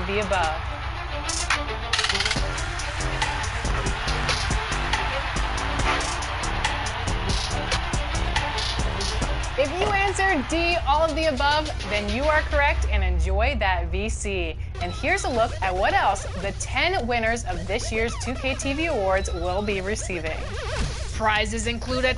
of the above. If you answered D, all of the above, then you are correct and enjoy that VC. And here's a look at what else the 10 winners of this year's 2K TV Awards will be receiving. Prizes include a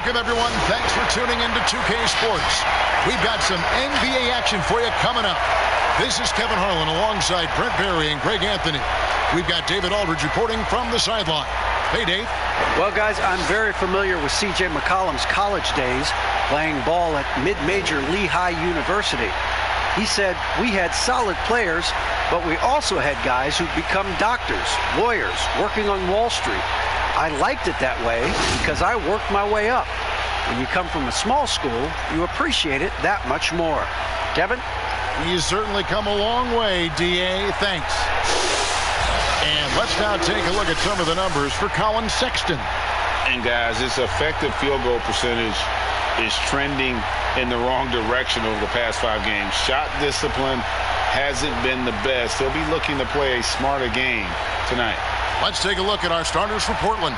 Welcome, everyone. Thanks for tuning into 2K Sports. We've got some NBA action for you coming up. This is Kevin Harlan alongside Brent Barry and Greg Anthony. We've got David Aldridge reporting from the sideline. Hey, Dave. Well, guys, I'm very familiar with C.J. McCollum's college days playing ball at mid-major Lehigh University. He said, we had solid players, but we also had guys who'd become doctors, lawyers, working on Wall Street. I liked it that way because I worked my way up. When you come from a small school, you appreciate it that much more. Kevin? He's certainly come a long way, D.A. Thanks. And let's now take a look at some of the numbers for Colin Sexton. And, guys, his effective field goal percentage is trending in the wrong direction over the past 5 games. Shot discipline hasn't been the best. He'll be looking to play a smarter game tonight. Let's take a look at our starters for Portland.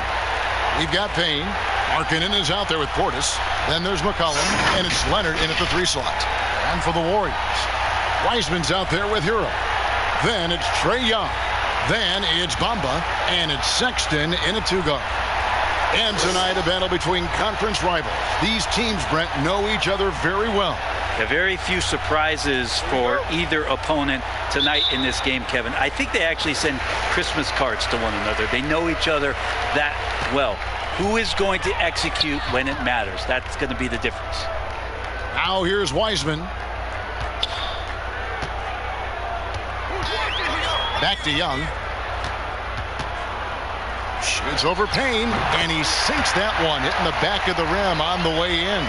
We've got Payne. Markkanen is out there with Portis. Then there's McCollum, and it's Leonard in at the 3 slot. And for the Warriors, Wiseman's out there with Hero. Then it's Trae Young. Then it's Bamba, and it's Sexton in a 2-guard. And tonight, a battle between conference rivals. These teams, Brent, know each other very well. Very few surprises for either opponent tonight in this game, Kevin. I think they actually send Christmas cards to one another. They know each other that well. Who is going to execute when it matters? That's going to be the difference. Now here's Wiseman. Back to Young. Shoots over Payne, and he sinks that one, hitting the back of the rim on the way in.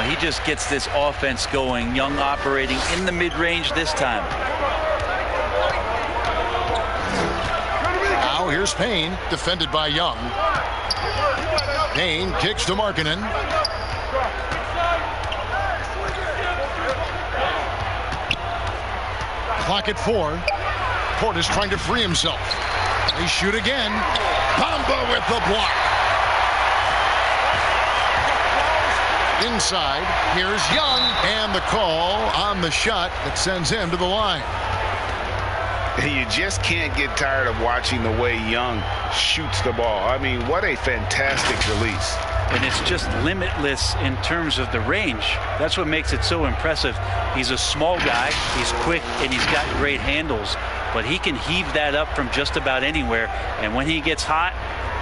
He just gets this offense going. Young operating in the mid-range this time. Now here's Payne, defended by Young. Payne kicks to Markkanen. Clock at 4. Portis trying to free himself. They shoot again. Bamba with the block. Inside, here's Young, and the call on the shot that sends him to the line. You just can't get tired of watching the way Young shoots the ball. I mean, what a fantastic release. And it's just limitless in terms of the range. That's what makes it so impressive. He's a small guy, he's quick, and he's got great handles. But he can heave that up from just about anywhere. And when he gets hot,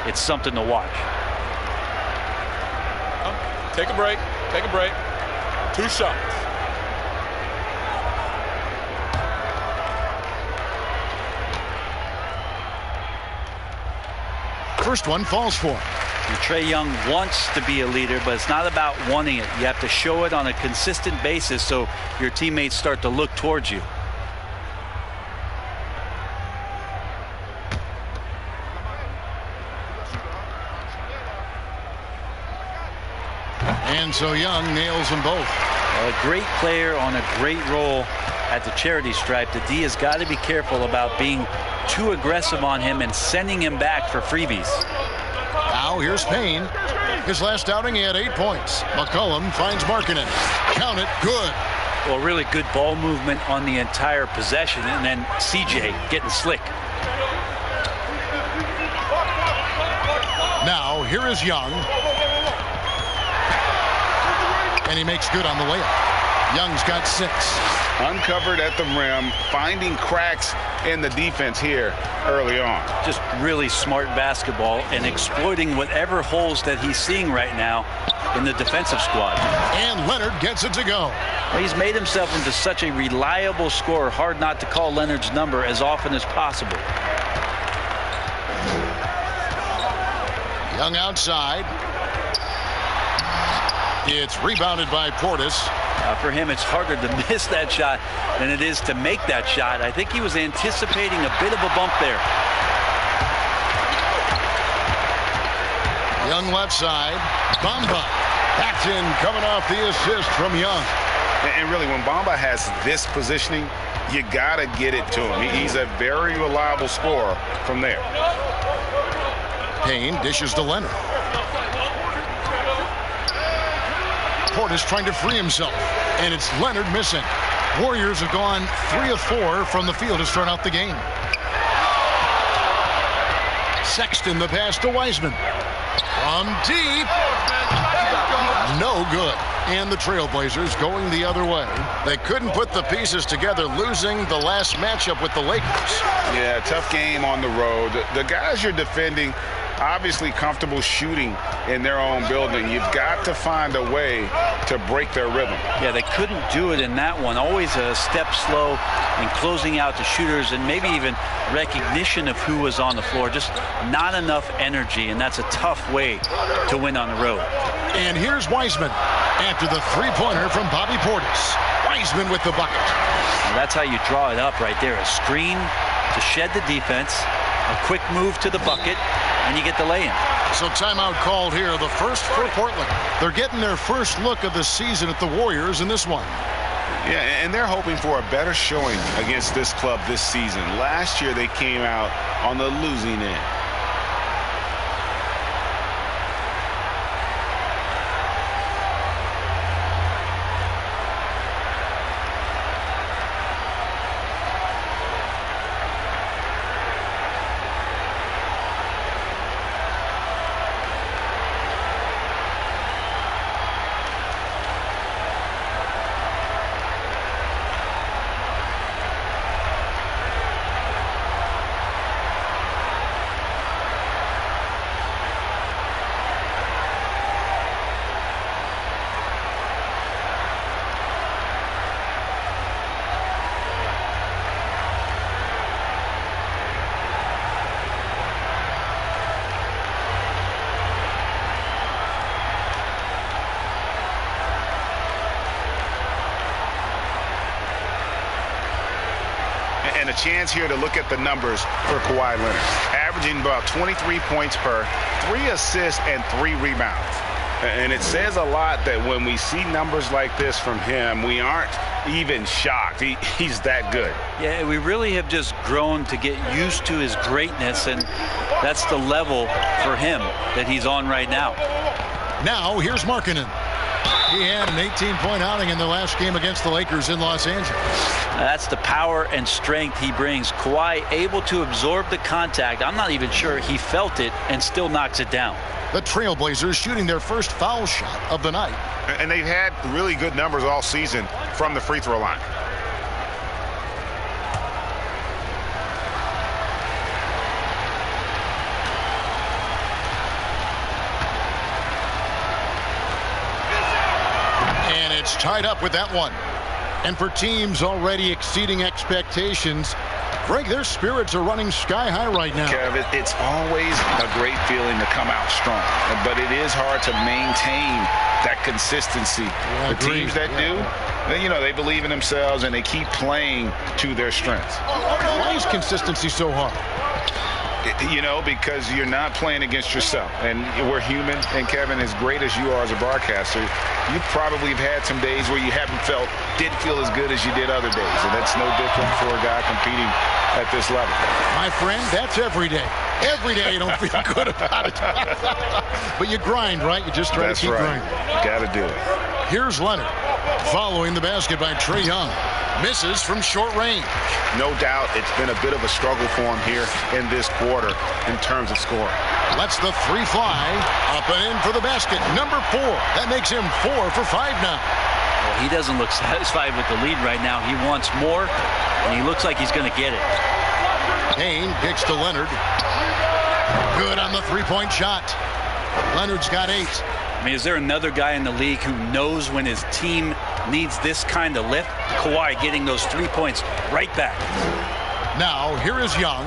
it's something to watch. Take a break. Take a break. 2 shots. First one falls for him. And Trae Young wants to be a leader, but it's not about wanting it. You have to show it on a consistent basis so your teammates start to look towards you. And so Young nails them both. A great player on a great role at the charity stripe. The D has got to be careful about being too aggressive on him and sending him back for freebies. Now here's Payne. His last outing, he had 8 points. McCollum finds Markkanen. Count it, good. Well, really good ball movement on the entire possession, and then CJ getting slick. Now here is Young. And he makes good on the layup. Young's got 6. Uncovered at the rim, finding cracks in the defense here early on. Just really smart basketball and exploiting whatever holes that he's seeing right now in the defensive squad. And Leonard gets it to go. Well, he's made himself into such a reliable scorer. Hard not to call Leonard's number as often as possible. Young outside. It's rebounded by Portis. For him, it's harder to miss that shot than it is to make that shot. I think he was anticipating a bit of a bump there. Young left side. Bamba. Backed in, coming off the assist from Young. And really, when Bamba has this positioning, you got to get it to him. He's a very reliable scorer from there. Payne dishes to Leonard. Portis trying to free himself, and it's Leonard missing. Warriors have gone 3 of 4 from the field to start out the game. Sexton, the pass to Wiseman. From deep. No good. And the Trailblazers going the other way. They couldn't put the pieces together, losing the last matchup with the Lakers. Yeah, tough game on the road. The guys you're defending, obviously comfortable shooting in their own building. You've got to find a way to break their rhythm. Yeah, they couldn't do it in that one. Always a step slow in closing out the shooters, and maybe even recognition of who was on the floor. Just not enough energy, and that's a tough way to win on the road. And here's Wiseman after the three-pointer from Bobby Portis. Wiseman with the bucket. Well, that's how you draw it up right there. A screen to shed the defense, a quick move to the bucket, and you get the lay-in. So timeout called here, the first for Portland. They're getting their first look of the season at the Warriors in this one. Yeah, and they're hoping for a better showing against this club this season. Last year they came out on the losing end. And a chance here to look at the numbers for Kawhi Leonard. Averaging about 23 points per, 3 assists, and 3 rebounds. And it says a lot that when we see numbers like this from him, we aren't even shocked. He's that good. Yeah, we really have just grown to get used to his greatness, and that's the level for him that he's on right now. Now, here's Markkanen. He had an 18-point outing in the last game against the Lakers in Los Angeles. That's the power and strength he brings. Kawhi able to absorb the contact. I'm not even sure he felt it and still knocks it down. The Trailblazers shooting their first foul shot of the night. And they've had really good numbers all season from the free throw line. And it's tied up with that one. And for teams already exceeding expectations, Greg, their spirits are running sky high right now. Kev, it's always a great feeling to come out strong, but it is hard to maintain that consistency. Yeah, the teams that do, they believe in themselves and they keep playing to their strengths. Why is consistency so hard? You know, because you're not playing against yourself. And we're human. And, Kevin, as great as you are as a broadcaster, you probably have had some days where you didn't feel as good as you did other days. And that's no different for a guy competing at this level. My friend, that's every day. Every day you don't feel good about it. But you grind, right? You just try to keep grinding. Got to do it. Here's Leonard following the basket by Trae Young. Misses from short range. No doubt it's been a bit of a struggle for him here in this quarter in terms of scoring. Lets the three fly. Up and in for the basket. Number 4. That makes him 4 for 5 now. Well, he doesn't look satisfied with the lead right now. He wants more, and he looks like he's going to get it. Kane kicks to Leonard. Good on the three-point shot. Leonard's got 8. I mean, is there another guy in the league who knows when his team needs this kind of lift? Kawhi getting those 3 points right back. Now, here is Young.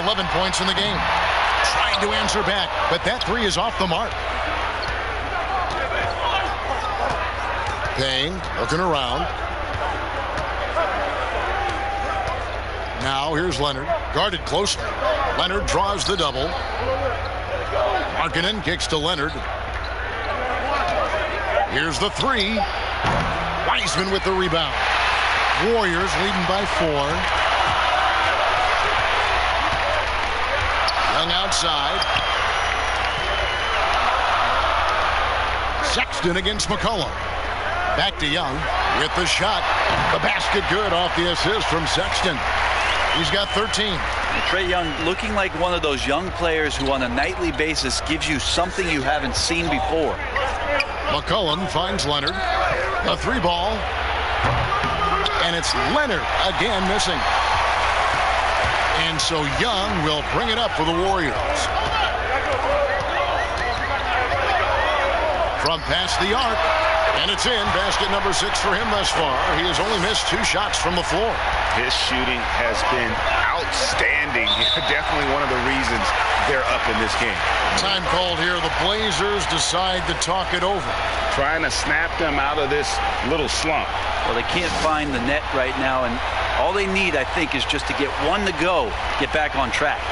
11 points in the game. Trying to answer back, but that 3 is off the mark. Payne looking around. Now, here's Leonard. Guarded closely. Leonard draws the double. Markkanen kicks to Leonard. Here's the 3. Wiseman with the rebound. Warriors leading by 4. Young outside. Sexton against McCollum. Back to Young with the shot. The basket good off the assist from Sexton. He's got 13. Trae Young looking like one of those young players who on a nightly basis gives you something you haven't seen before. McCollum finds Leonard. A 3 ball. And it's Leonard again missing. And so Young will bring it up for the Warriors. From past the arc. And it's in. Basket number 6 for him thus far. He has only missed 2 shots from the floor. His shooting has been outstanding. Definitely one of the reasons they're up in this game. Time called here. The Blazers decide to talk it over. Trying to snap them out of this little slump. Well, they can't find the net right now, and all they need, I think, is just to get one to go, get back on track.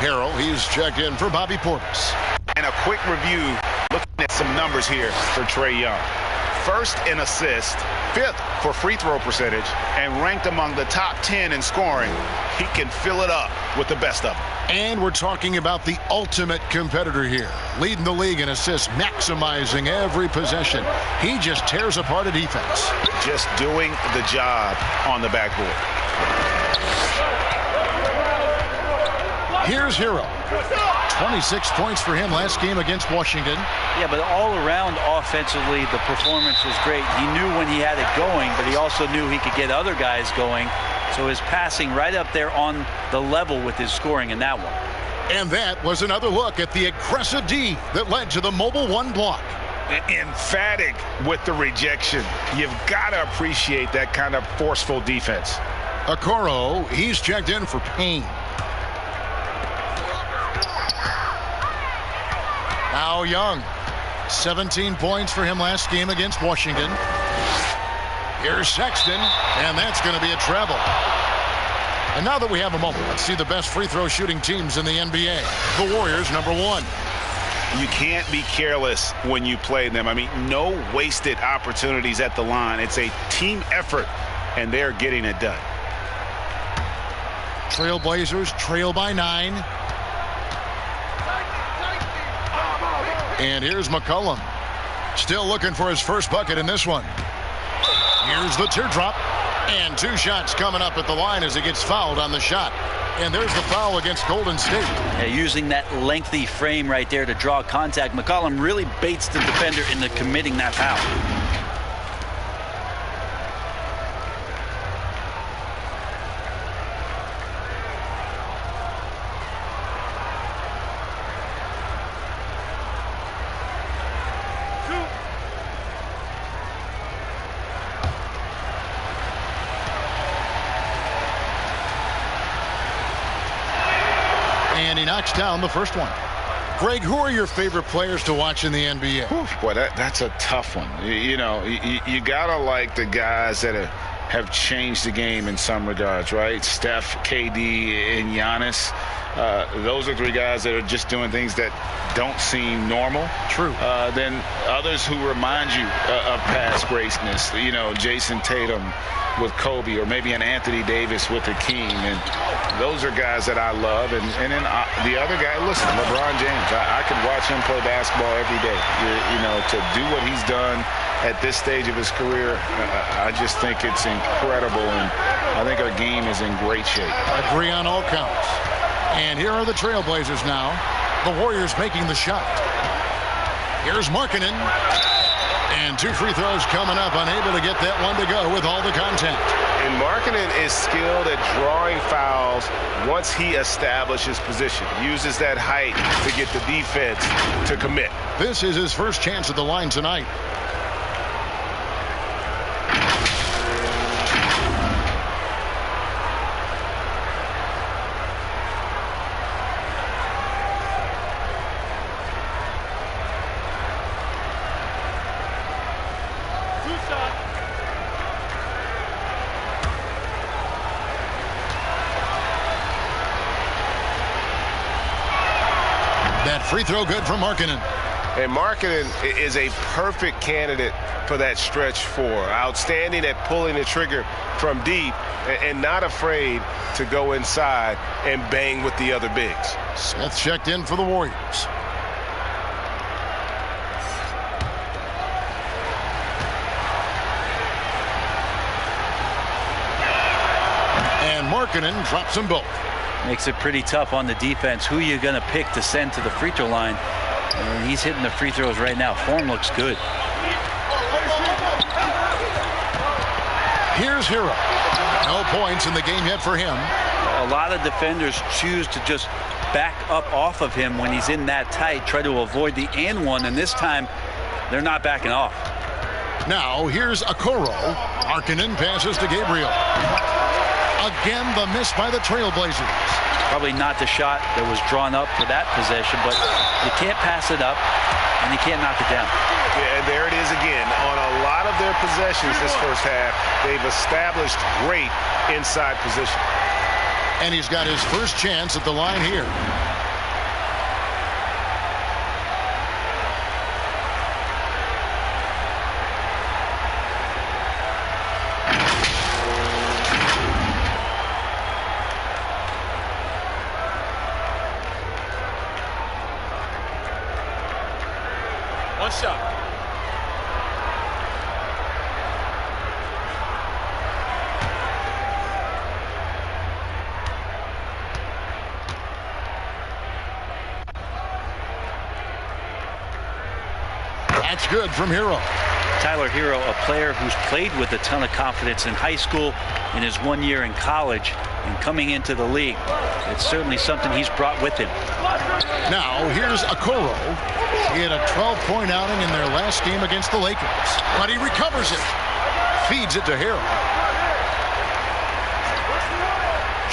Harrell, he's checked in for Bobby Portis. And a quick review, looking at some numbers here for Trae Young. First in assists, 5th for free throw percentage, and ranked among the top 10 in scoring. He can fill it up with the best of them. And we're talking about the ultimate competitor here. Leading the league in assists, maximizing every possession. He just tears apart a defense. Just doing the job on the backboard. Here's Hero. 26 points for him last game against Washington. Yeah, but all around offensively, the performance was great. He knew when he had it going, but he also knew he could get other guys going. So his passing right up there on the level with his scoring in that one. And that was another look at the aggressive D that led to the mobile 1 block. Emphatic with the rejection. You've got to appreciate that kind of forceful defense. Okoro, he's checked in for Payne. Now Young, 17 points for him last game against Washington. Here's Sexton, and that's going to be a treble. And now that we have a moment, let's see the best free throw shooting teams in the NBA. The Warriors, number 1. You can't be careless when you play them. I mean, no wasted opportunities at the line. It's a team effort, and they're getting it done. Trailblazers trail by 9. And here's McCollum. Still looking for his first bucket in this one. Here's the teardrop. And 2 shots coming up at the line as he gets fouled on the shot. And there's the foul against Golden State. Yeah, using that lengthy frame right there to draw contact. McCollum really baits the defender into committing that foul. And he knocks down the first one. Greg, who are your favorite players to watch in the NBA? Boy, that's a tough one. You know, you got to like the guys that have changed the game in some regards, right? Steph, KD, and Giannis. Those are 3 guys that are just doing things that don't seem normal. True. Then others who remind you of past greatness. You know, Jason Tatum with Kobe, or maybe an Anthony Davis with Hakeem. And those are guys that I love. And then the other guy, listen, LeBron James. I could watch him play basketball every day. You know, to do what he's done at this stage of his career, I just think it's incredible. And I think our game is in great shape. Agree on all counts. And here are the Trailblazers now. The Warriors making the shot. Here's Markkanen. And 2 free throws coming up, unable to get that one to go with all the contact. And Markkanen is skilled at drawing fouls once he establishes position. Uses that height to get the defense to commit. This is his first chance at the line tonight. That free throw good from Markkanen. And Markkanen is a perfect candidate for that stretch 4. Outstanding at pulling the trigger from deep and not afraid to go inside and bang with the other bigs. Smith checked in for the Warriors. And Markkanen drops them both. Makes it pretty tough on the defense. Who you going to pick to send to the free throw line? And he's hitting the free throws right now. Form looks good. Here's Hero. No points in the game yet for him. A lot of defenders choose to just back up off of him when he's in that tight, try to avoid the and one, and this time they're not backing off. Now here's Okoro. Markkanen passes to Gabriel. Again, the miss by the Trailblazers. Probably not the shot that was drawn up for that possession, but you can't pass it up and you can't knock it down. Yeah, and there it is again. On a lot of their possessions this first half, they've established great inside position. And he's got his first chance at the line here. One shot. That's good from Hero. Tyler Hero, a player who's played with a ton of confidence in high school, in his 1 year in college, and coming into the league. It's certainly something he's brought with him. Now here's Okoro. He had a 12-point outing in their last game against the Lakers, but he recovers it. Feeds it to Hero.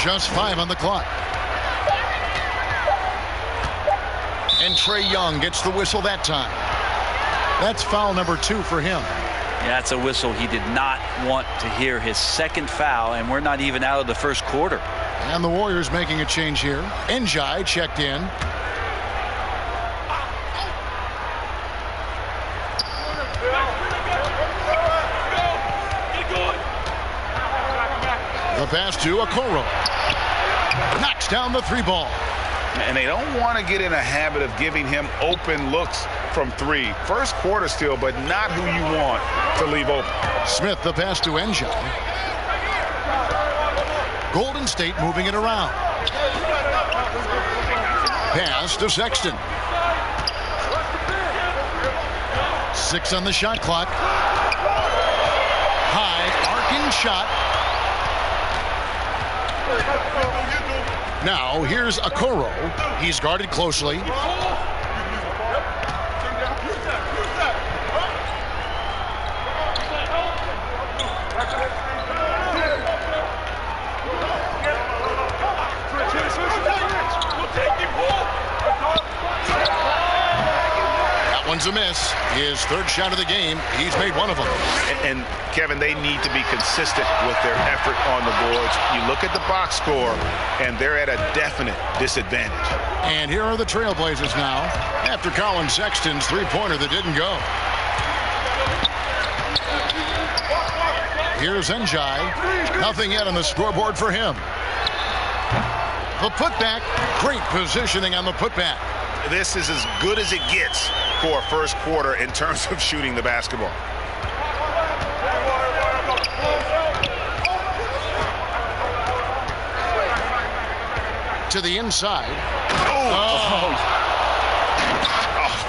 Just 5 on the clock. And Trae Young gets the whistle that time. That's foul number 2 for him. Yeah, that's a whistle he did not want to hear. His second foul, and we're not even out of the first quarter. And the Warriors making a change here. Njai checked in. The pass to Okoro. Knocks down the 3 ball. And they don't want to get in a habit of giving him open looks from three. First quarter still, but not who you want to leave open. Smith, the pass to Njai. Golden State moving it around. Pass to Sexton. 6 on the shot clock. High arcing shot. Now here's Okoro. He's guarded closely. One's a miss. His third shot of the game. He's made one of them. And Kevin, they need to be consistent with their effort on the boards. You look at the box score, and they're at a definite disadvantage. And here are the Trailblazers now after Colin Sexton's three-pointer that didn't go. Here's Njai. Nothing yet on the scoreboard for him. The putback. Great positioning on the putback. This is as good as it gets for a first quarter in terms of shooting the basketball. To the inside.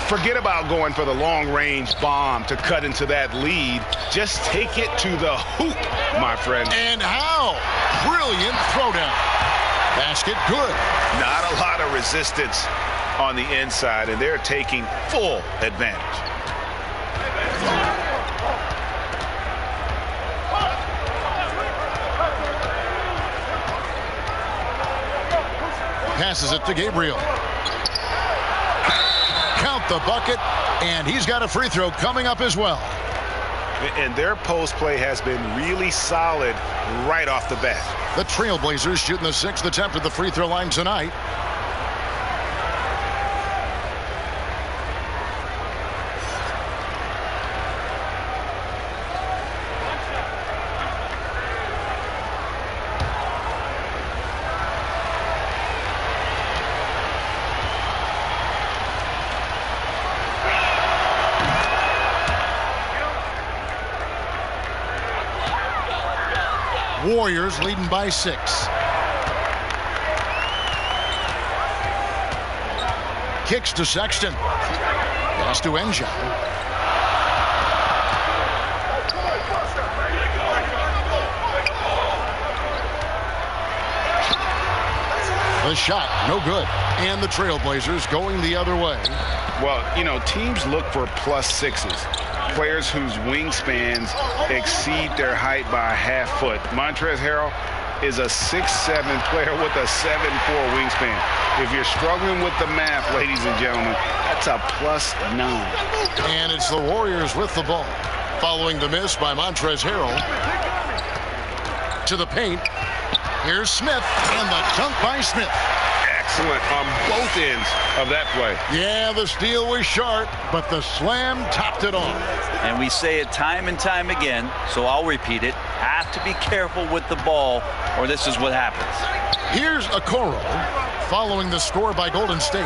Forget about going for the long-range bomb to cut into that lead. Just take it to the hoop, my friend. And how? Brilliant throwdown. Basket good. Not a lot of resistance on the inside, and they're taking full advantage. Passes it to Gabriel. Count the bucket, and he's got a free throw coming up as well. And their post play has been really solid right off the bat. The Trailblazers shooting the 6th attempt at the free throw line tonight. Warriors leading by 6. Kicks to Sexton. Pass to Njai. The shot, no good. And the Trailblazers going the other way. Well, you know, teams look for +6s. Players whose wingspans exceed their height by a half foot. Montrezl Harrell is a 6'7" player with a 7'4" wingspan. If you're struggling with the math, ladies and gentlemen, that's a +9. And it's the Warriors with the ball. Following the miss by Montrezl Harrell. To the paint. Here's Smith, and the dunk by Smith. Excellent on both ends of that play. Yeah, the steal was sharp, but the slam topped it off. And we say it time and time again, so I'll repeat it. Have to be careful with the ball, or this is what happens. Here's Okoro, following the score by Golden State.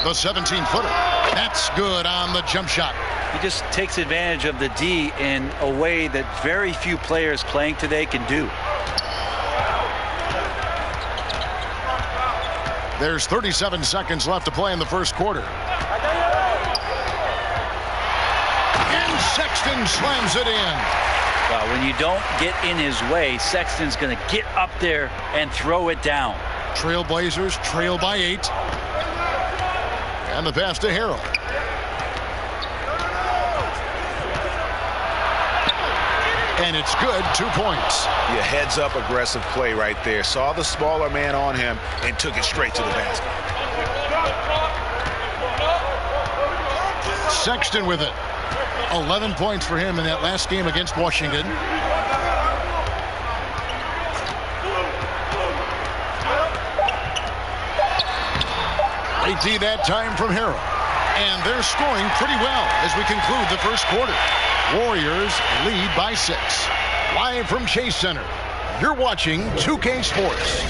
The 17-footer. That's good on the jump shot. He just takes advantage of the D in a way that very few players playing today can do. There's 37 seconds left to play in the first quarter. And Sexton slams it in. Well, when you don't get in his way, Sexton's going to get up there and throw it down. Trailblazers trail by 8. And the pass to Harrell. And it's good, 2 points. Yeah, heads up aggressive play right there. Saw the smaller man on him and took it straight to the basket. Sexton with it. 11 points for him in that last game against Washington. Great D that time from Harrell. And they're scoring pretty well as we conclude the first quarter. Warriors lead by 6. Live from Chase Center, you're watching 2K Sports.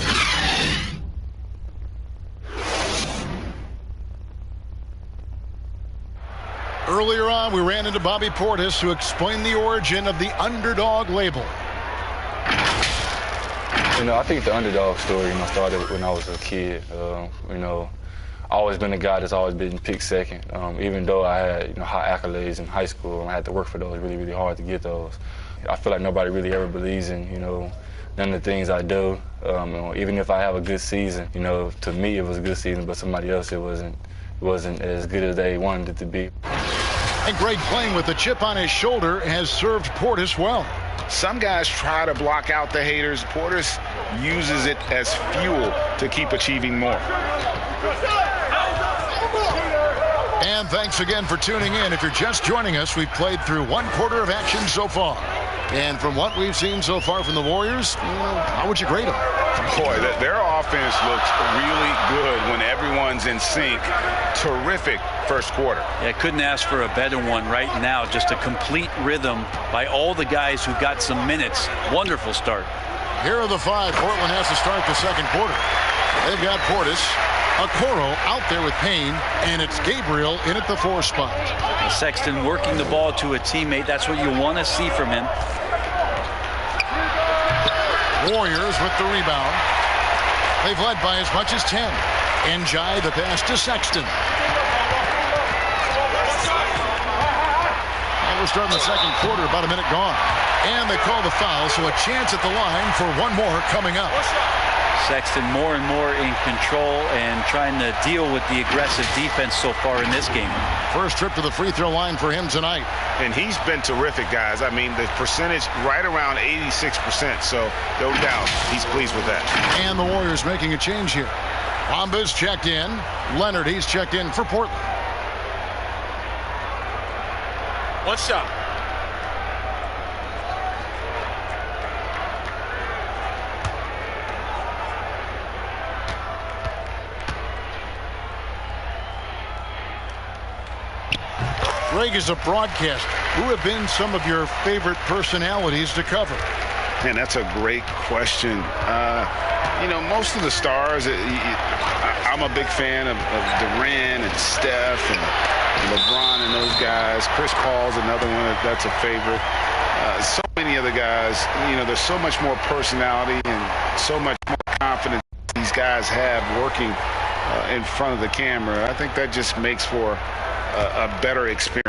Earlier on, we ran into Bobby Portis, who explained the origin of the underdog label. I think the underdog story, started when I was a kid. I always been a guy that's always been picked second. Even though I had, high accolades in high school, and I had to work for those really, really hard to get those. I feel like nobody really ever believes in, none of the things I do. Even if I have a good season, to me it was a good season, but somebody else it wasn't as good as they wanted it to be. And Greg, playing with a chip on his shoulder, has served Portis well. Some guys try to block out the haters. Portis uses it as fuel to keep achieving more. And thanks again for tuning in. If you're just joining us, we've played through one quarter of action so far. And from what we've seen so far from the Warriors, how would you grade them? Boy, their offense looks really good when everyone's in sync. Terrific first quarter. Yeah, couldn't ask for a better one right now. Just a complete rhythm by all the guys who got some minutes. Wonderful start. Here are the five Portland has to start the second quarter. They've got Portis, Okoro out there with Payne, and it's Gabriel in at the 4 spot. Sexton working the ball to a teammate. That's what you want to see from him. Warriors with the rebound. They've led by as much as 10. Njai the pass to Sexton. And we're starting the second quarter, about a minute gone. And they call the foul, so a chance at the line for one more coming up. Sexton more and more in control and trying to deal with the aggressive defense so far in this game. First trip to the free throw line for him tonight. And he's been terrific, guys. I mean, the percentage right around 86%, so no doubt he's pleased with that. And the Warriors making a change here. Bamba's checked in. Leonard, he's checked in for Portland. One shot. Greg is a broadcaster. Who have been some of your favorite personalities to cover? Man, that's a great question. Most of the stars, I'm a big fan of Durant and Steph and LeBron and those guys. Chris Paul's another one that's a favorite. So many other guys, there's so much more personality and so much more confidence these guys have working in front of the camera. I think that just makes for a better experience.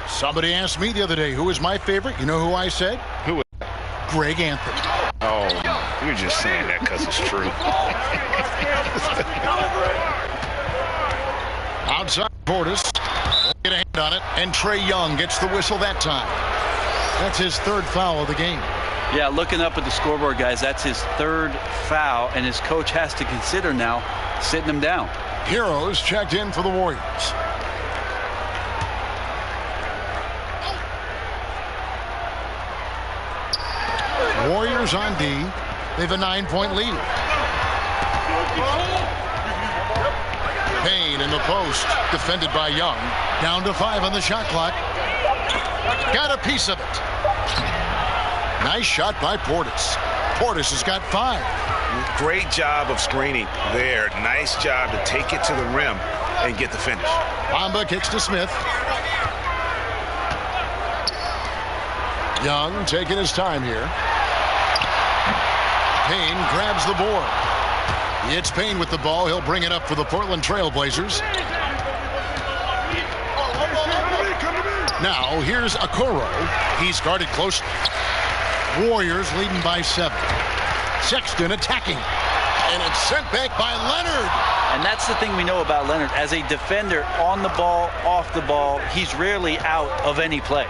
Somebody asked me the other day, who is my favorite? You know who I said? Who? Greg Anthony. Oh, you're just saying that because it's true. Outside Portis. Get a hand on it, and Trae Young gets the whistle that time. That's his third foul of the game. Yeah, looking up at the scoreboard, guys, that's his third foul, and his coach has to consider now sitting him down. Heroes checked in for the Warriors. Warriors on D. They have a 9-point lead. Payne in the post, defended by Young. Down to 5 on the shot clock. Got a piece of it. Nice shot by Portis. Portis has got 5. Great job of screening there. Nice job to take it to the rim and get the finish. Bamba kicks to Smith. Young taking his time here. Payne grabs the board. It's Payne with the ball. He'll bring it up for the Portland Trail Blazers. Now here's Okoro. He's guarded closely. Warriors leading by 7. Sexton attacking. And it's sent back by Leonard. And that's the thing we know about Leonard. As a defender, on the ball, off the ball, he's rarely out of any play.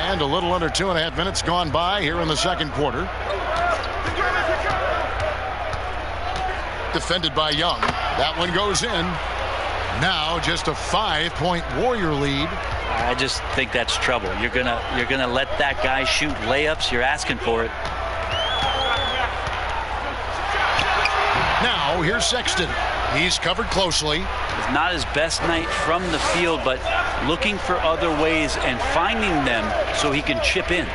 And a little under 2.5 minutes gone by here in the second quarter. Defended by Young. That one goes in. Now just a 5-point Warrior lead. I just think that's trouble. You're gonna let that guy shoot layups. You're asking for it. Now here's Sexton. He's covered closely. It's not his best night from the field, but looking for other ways and finding them so he can chip in.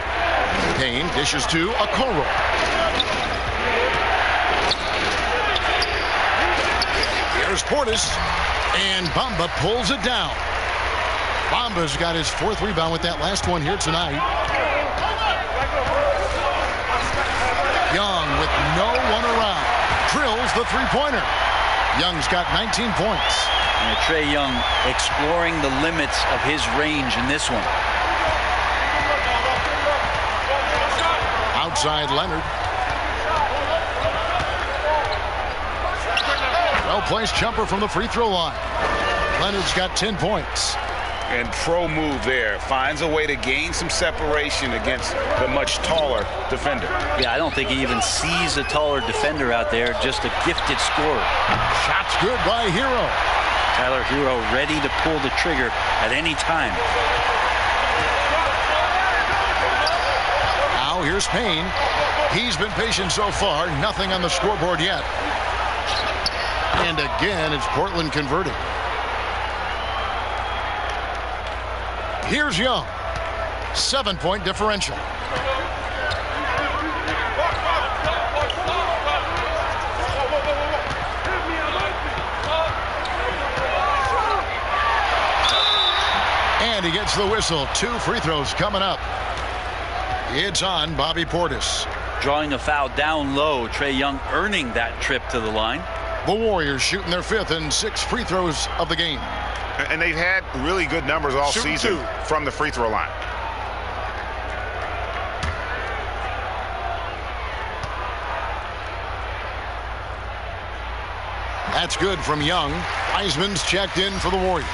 Payne dishes to Okoro. There's Portis, and Bamba pulls it down. Bamba's got his 4th rebound with that last one here tonight. Young with no one around. Drills the three-pointer. Young's got 19 points. And Trae Young exploring the limits of his range in this one. Outside Leonard. Well-placed jumper from the free throw line. Leonard's got 10 points. And pro move there. Finds a way to gain some separation against the much taller defender. Yeah, I don't think he even sees a taller defender out there. Just a gifted scorer. Shot's good by Hero. Tyler Hero ready to pull the trigger at any time. Now here's Payne. He's been patient so far. Nothing on the scoreboard yet. And again, it's Portland converting. Here's Young. 7-point differential. And he gets the whistle. 2 free throws coming up. It's on Bobby Portis. Drawing a foul down low. Trae Young earning that trip to the line. The Warriors shooting their 5th and 6th free throws of the game. And they've had really good numbers all season from the free throw line. That's good from Young. Wiseman's checked in for the Warriors.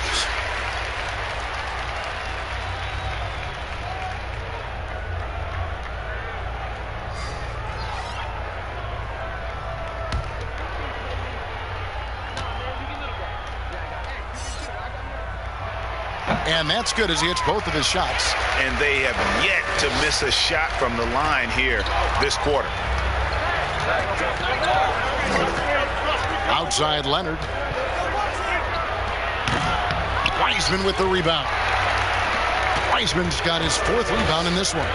And that's good as he hits both of his shots. And they have yet to miss a shot from the line here this quarter. Outside Leonard. Wiseman with the rebound. Wiseman's got his 4th rebound in this one.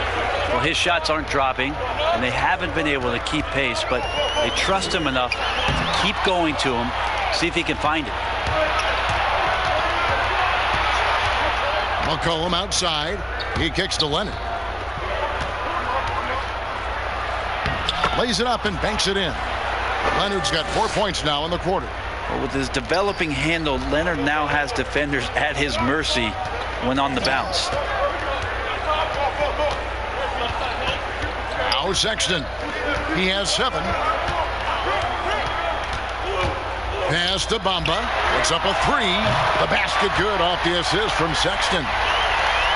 Well, his shots aren't dropping, and they haven't been able to keep pace, but they trust him enough to keep going to him, see if he can find it. McCollum outside. He kicks to Leonard. Lays it up and banks it in. Leonard's got 4 points now in the quarter. Well, with his developing handle, Leonard now has defenders at his mercy when on the bounce. Now Sexton. He has 7. Pass to Bamba. It's up a 3. The basket good off the assist from Sexton.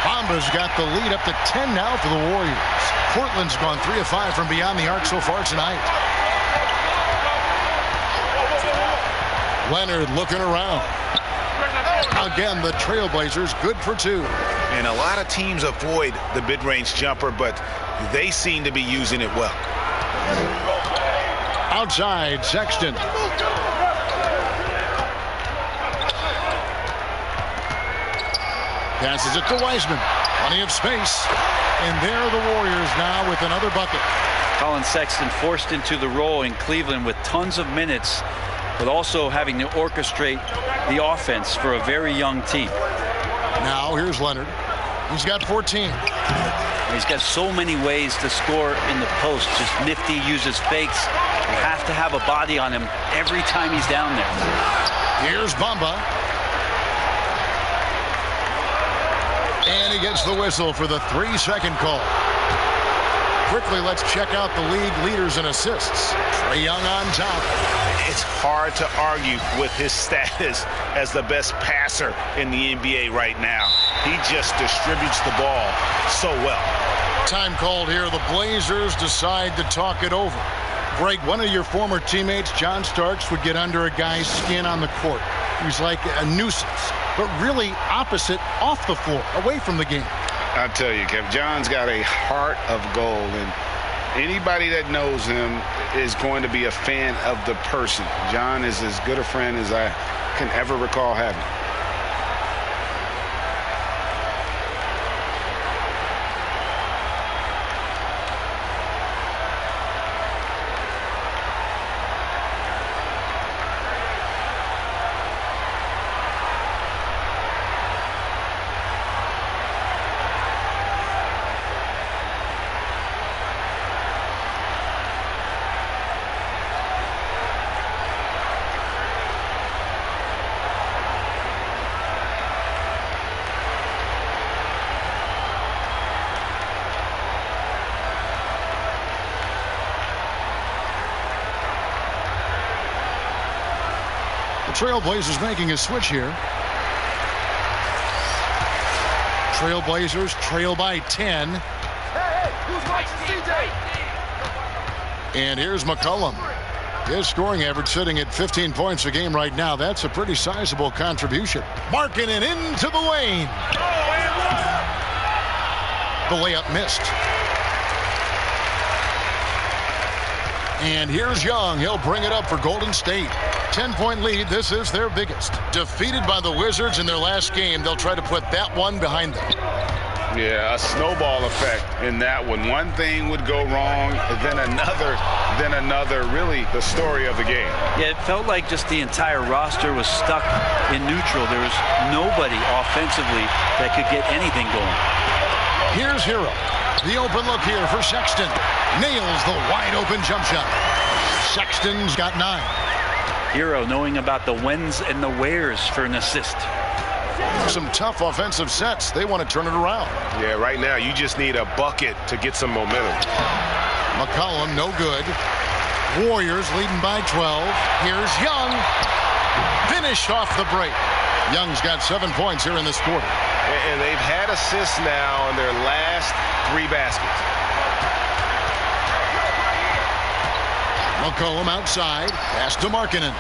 Bamba's got the lead up to 10 now for the Warriors. Portland's gone 3 of 5 from beyond the arc so far tonight. Leonard looking around. Again, the Trailblazers good for 2. And a lot of teams avoid the mid-range jumper, but they seem to be using it well. Outside, Sexton. Passes it to Wiseman. Plenty of space. And there are the Warriors now with another bucket. Colin Sexton forced into the role in Cleveland with tons of minutes, but also having to orchestrate the offense for a very young team. Now here's Leonard. He's got 14. He's got so many ways to score in the post. Just nifty, uses fakes. You have to have a body on him every time he's down there. Here's Bamba. And he gets the whistle for the 3-second call. Quickly, let's check out the league leaders in assists. Trae Young on top. It's hard to argue with his status as the best passer in the NBA right now. He just distributes the ball so well. Time called here. The Blazers decide to talk it over. Greg, one of your former teammates, John Starks, would get under a guy's skin on the court. He was like a nuisance, but really opposite off the floor, away from the game. I'll tell you, Kev, John's got a heart of gold, and anybody that knows him is going to be a fan of the person. John is as good a friend as I can ever recall having. Trailblazers making a switch here. Trailblazers trail by 10. And here's McCollum. His scoring average sitting at 15 points a game right now. That's a pretty sizable contribution. Markkanen into the lane. The layup missed. And here's Young. He'll bring it up for Golden State. 10-point lead. This is their biggest. Defeated by the Wizards in their last game. They'll try to put that one behind them. Yeah, a snowball effect in that one. One thing would go wrong, then another. Really the story of the game. Yeah, it felt like just the entire roster was stuck in neutral. There was nobody offensively that could get anything going. Here's Hero. The open look here for Sexton. Nails the wide open jump shot. Sexton's got 9. Hero knowing about the whens and the wheres for an assist. Some tough offensive sets. They want to turn it around. Yeah, right now you just need a bucket to get some momentum. McCollum, no good. Warriors leading by 12. Here's Young. Finished off the break. Young's got 7 points here in this quarter. And they've had assists now in their last 3 baskets. McCollum outside. Pass to Markkanen.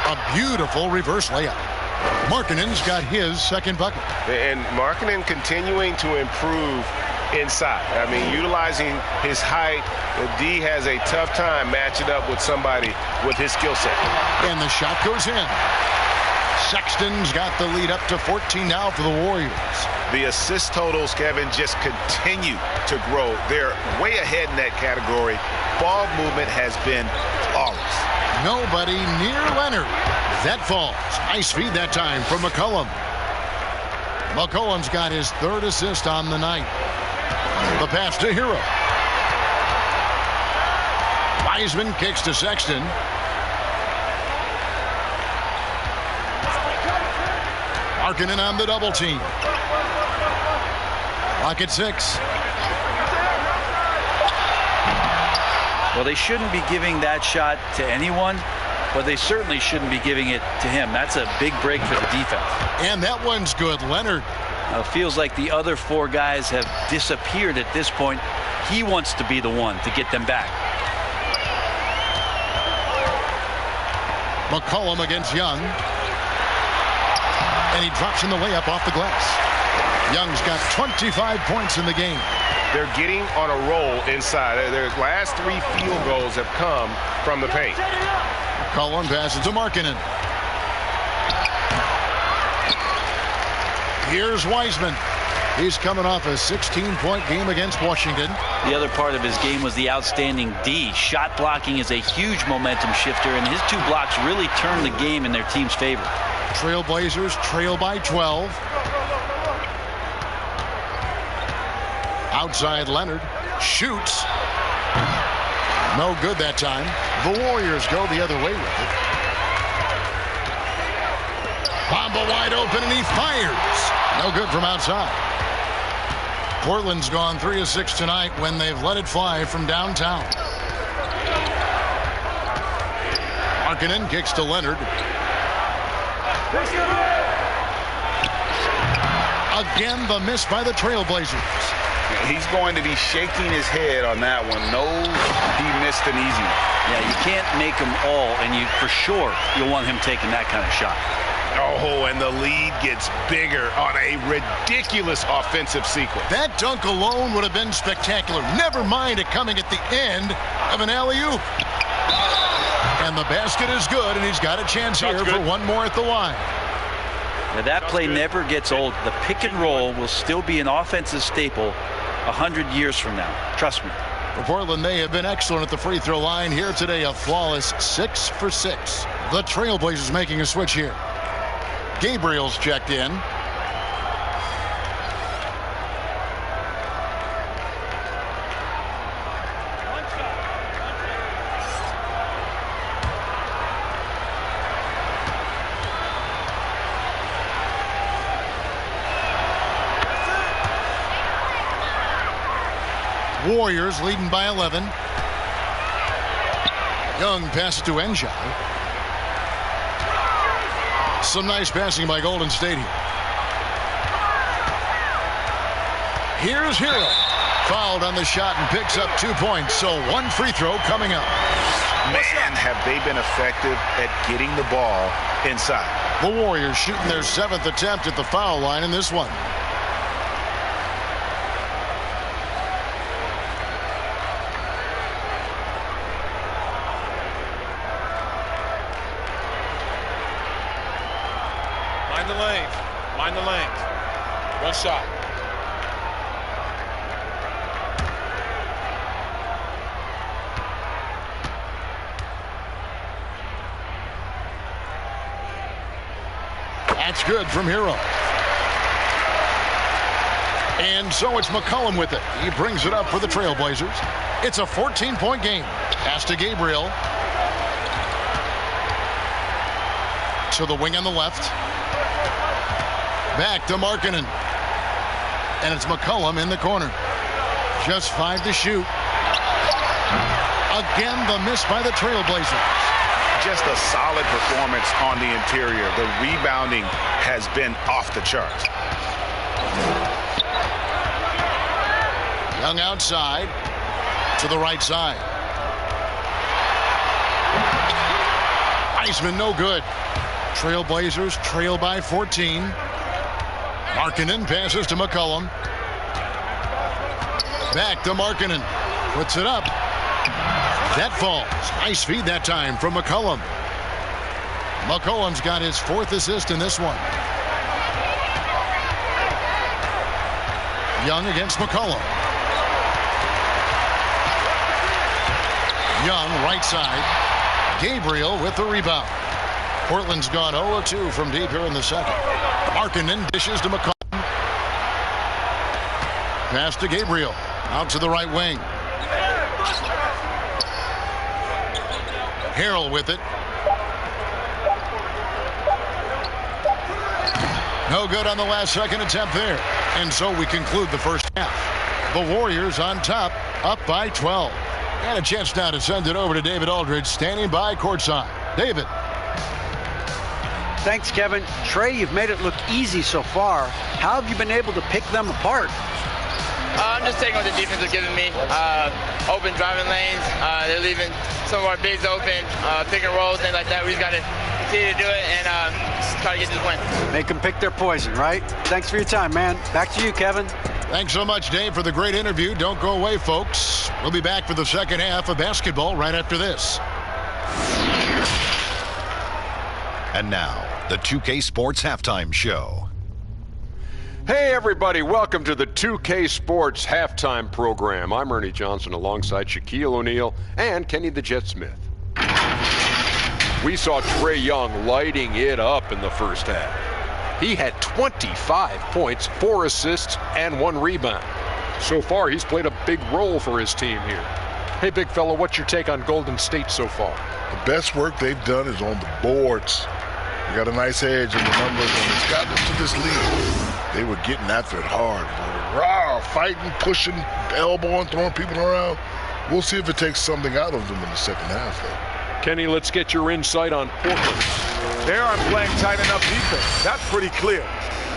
A beautiful reverse layup. Markkanen's got his second bucket. And Markkanen continuing to improve inside. I mean, utilizing his height. D has a tough time matching up with somebody with his skill set. And the shot goes in. Sexton's got the lead up to 14 now for the Warriors. The assist totals, Kevin, just continue to grow. They're way ahead in that category. Ball movement has been flawless. Nobody near Leonard. That falls. Nice feed that time from McCollum. McCollum's got his 3rd assist on the night. The pass to Hero. Wiseman kicks to Sexton. Markkanen on the double team. Clock at 6. Well, they shouldn't be giving that shot to anyone, but they certainly shouldn't be giving it to him. That's a big break for the defense. And that one's good. Leonard. It feels like the other 4 guys have disappeared at this point. He wants to be the one to get them back. McCollum against Young. And he drops in the layup off the glass. Young's got 25 points in the game. They're getting on a roll inside. Their last 3 field goals have come from the paint. McCollum passes to Markkanen. Here's Wiseman. He's coming off a 16-point game against Washington. The other part of his game was the outstanding D. Shot blocking is a huge momentum shifter, and his 2 blocks really turned the game in their team's favor. Trailblazers trail by 12. Outside Leonard. Shoots. No good that time. The Warriors go the other way with it. Bamba wide open and he fires. No good from outside. Portland's gone 3 of 6 tonight when they've let it fly from downtown. Markkanen kicks to Leonard. Again, the miss by the Trailblazers. He's going to be shaking his head on that one. Knows he missed an easy one. Yeah, you can't make them all, and you for sure you'll want him taking that kind of shot. Oh, and the lead gets bigger on a ridiculous offensive sequence. That dunk alone would have been spectacular. Never mind it coming at the end of an alley-oop. And the basket is good, and he's got a chance here for one more at the line. Now that play never gets old. The pick and roll will still be an offensive staple 100 years from now. Trust me. For Portland, they have been excellent at the free throw line here today. A flawless 6 for 6. The Trailblazers making a switch here. Gabriel's checked in. Warriors leading by 11. Young passes to Enjai. Some nice passing by Golden State here. Here's Hero. Fouled on the shot and picks up 2 points. So one free throw coming up. Man, have they been effective at getting the ball inside. The Warriors shooting their 7th attempt at the foul line in this one. Mind the lanes. Mind the lanes. One shot. That's good from Hero. And so it's McCollum with it. He brings it up for the Trailblazers. It's a 14-point game. Pass to Gabriel. To the wing on the left. Back to Markkanen. And it's McCollum in the corner. Just 5 to shoot. Again, the miss by the Trailblazers. Just a solid performance on the interior. The rebounding has been off the charts. Young outside to the right side. Wiseman no good. Trailblazers trail by 14. Markkanen passes to McCollum. Back to Markkanen. Puts it up. That falls. Nice feed that time from McCollum. McCollum's got his 4th assist in this one. Young against McCollum. Young, right side. Gabriel with the rebound. Portland's gone 0-2 from deep here in the second. Markkanen dishes to McCollum. Pass to Gabriel. Out to the right wing. Harrell with it. No good on the last second attempt there. And so we conclude the first half. The Warriors on top, up by 12. And a chance now to send it over to David Aldridge, standing by courtside. David. Thanks, Kevin. Trey, you've made it look easy so far. How have you been able to pick them apart? I'm just taking what the defense is giving me. Open driving lanes. They're leaving some of our bigs open, pick and rolls, things like that. We just got to continue to do it and try to get this win. Make them pick their poison, right? Thanks for your time, man. Back to you, Kevin. Thanks so much, Dave, for the great interview. Don't go away, folks. We'll be back for the second half of basketball right after this. And now, the 2K Sports Halftime Show. Hey everybody, welcome to the 2K Sports Halftime Program. I'm Ernie Johnson alongside Shaquille O'Neal and Kenny the Jet Smith. We saw Trae Young lighting it up in the first half. He had 25 points, 4 assists, and 1 rebound. So far, he's played a big role for his team here. Hey, big fella, what's your take on Golden State so far? The best work they've done is on the boards. They got a nice edge in the numbers, and it's got them to this lead. They were getting after it hard. Raw, fighting, pushing, elbowing, throwing people around. We'll see if it takes something out of them in the second half, though. Kenny, let's get your insight on Portland. They aren't playing tight enough defense. That's pretty clear.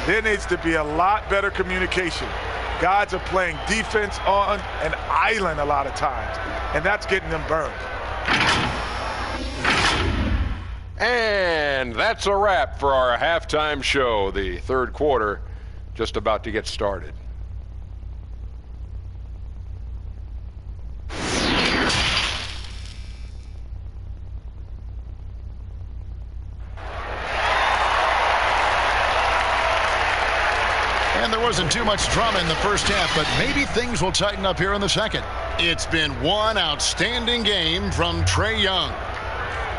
There needs to be a lot better communication. Guys are playing defense on an island a lot of times, and that's getting them burned. And that's a wrap for our halftime show. The third quarter just about to get started. And there wasn't too much drama in the first half, but maybe things will tighten up here in the second. It's been one outstanding game from Trae Young.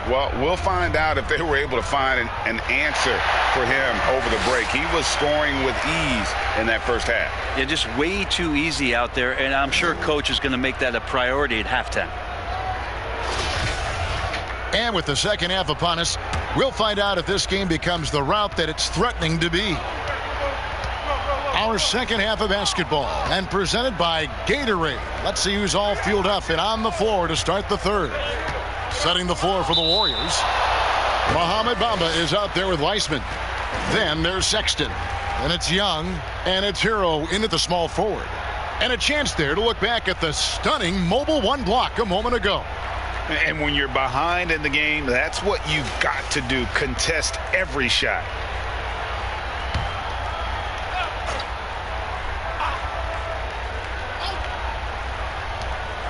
Well, we'll find out if they were able to find an answer for him over the break. He was scoring with ease in that first half. Yeah, just way too easy out there, and I'm sure coach is going to make that a priority at halftime. And with the second half upon us, we'll find out if this game becomes the route that it's threatening to be. Our second half of basketball, and presented by Gatorade. Let's see who's all fueled up and on the floor to start the third. Setting the floor for the Warriors. Mohamed Bamba is out there with Weissman. Then there's Sexton. And it's Young. And it's Hero in at the small forward. And a chance there to look back at the stunning mobile one block a moment ago. And when you're behind in the game, that's what you've got to do. Contest every shot.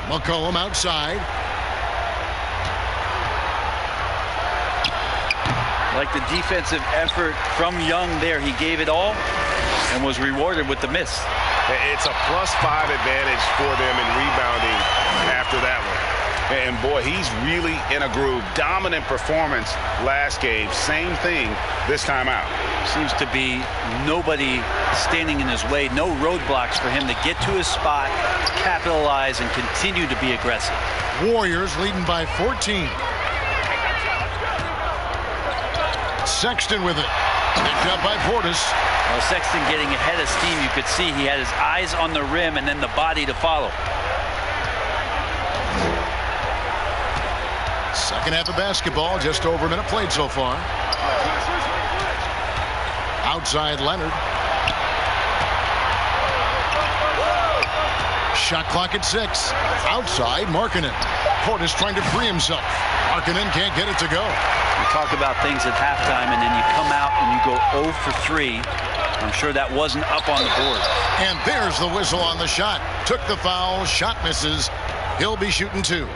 McCollum outside. Like the defensive effort from Young there. He gave it all and was rewarded with the miss. It's a +5 advantage for them in rebounding after that one. And, boy, he's really in a groove. Dominant performance last game. Same thing this time out. Seems to be nobody standing in his way. No roadblocks for him to get to his spot, capitalize, and continue to be aggressive. Warriors leading by 14. Sexton with it. Picked up by Portis. Well, Sexton getting ahead of steam. You could see he had his eyes on the rim and then the body to follow. Second half of basketball, just over a minute played so far. Outside Leonard. Shot clock at 6. Outside Markkanen. Portis trying to free himself. Markkanen can't get it to go. We talk about things at halftime, and then you come out and you go 0 for 3. I'm sure that wasn't up on the board. And there's the whistle on the shot. Took the foul. Shot misses. He'll be shooting 2.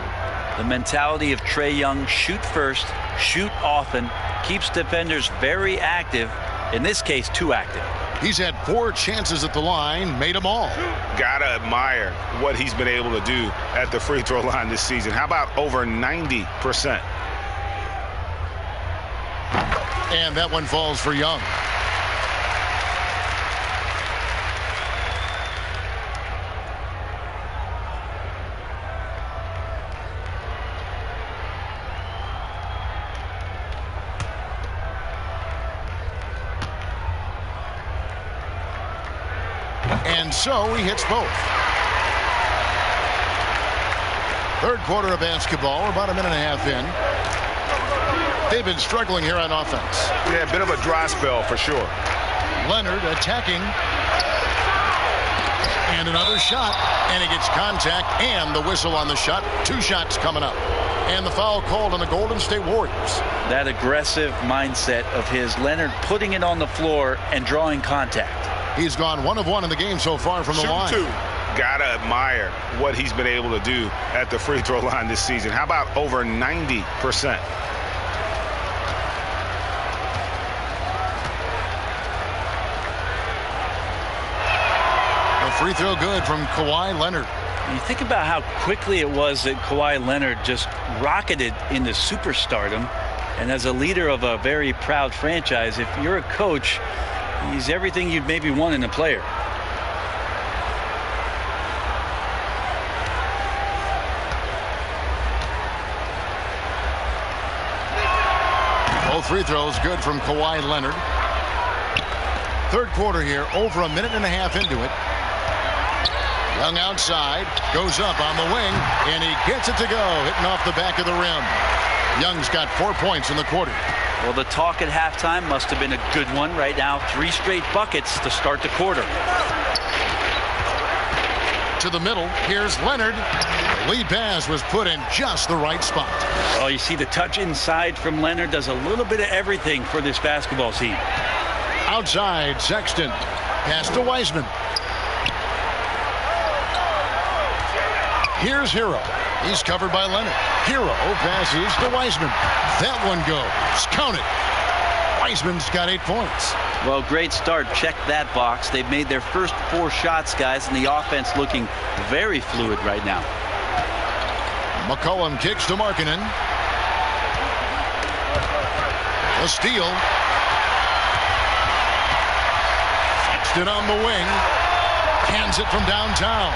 The mentality of Trae Young: shoot first, shoot often, keeps defenders very active. In this case, too active. He's had 4 chances at the line, made them all. Gotta admire what he's been able to do at the free throw line this season. How about over 90%? And that one falls for Young. And so he hits both. Third quarter of basketball. We're about a minute and a half in. They've been struggling here on offense. Yeah, a bit of a dry spell for sure. Leonard attacking. And another shot. And he gets contact and the whistle on the shot. 2 shots coming up. And the foul called on the Golden State Warriors. That aggressive mindset of his, Leonard putting it on the floor and drawing contact. He's gone 1 of 1 in the game so far from the line. 2. Gotta admire what he's been able to do at the free throw line this season. How about over 90%? A free throw good from Kawhi Leonard. You think about how quickly it was that Kawhi Leonard just rocketed into superstardom. And as a leader of a very proud franchise, if you're a coach, he's everything you'd maybe want in a player. Both free throws good from Kawhi Leonard. Third quarter here, over a minute and a half into it. Young outside, goes up on the wing, and he gets it to go, hitting off the back of the rim. Young's got 4 points in the quarter. Well, the talk at halftime must have been a good one. Right now, 3 straight buckets to start the quarter. To the middle, here's Leonard. The lead pass was put in just the right spot. Oh, you see the touch inside from Leonard does a little bit of everything for this basketball team. Outside, Sexton. Pass to Weissman. Here's Hero. He's covered by Leonard. Hero passes to Weissman. That one goes. Count it. Weissman's got 8 points. Well, great start. Check that box. They've made their first 4 shots, guys, and the offense looking very fluid right now. McCollum kicks to Markkanen. The steal. Sexton on the wing. Hands it from downtown.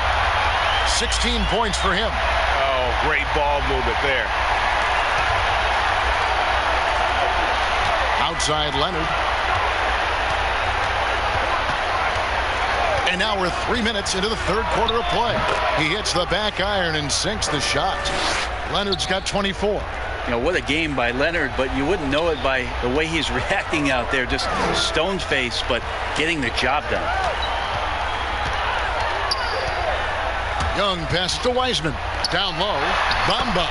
16 points for him. Oh, great ball movement there. Outside Leonard. And now we're 3 minutes into the third quarter of play. He hits the back iron and sinks the shot. Leonard's got 24. You know, what a game by Leonard, but you wouldn't know it by the way he's reacting out there. Just stone-faced, but getting the job done. Young passes to Wiseman. Down low. Bamba.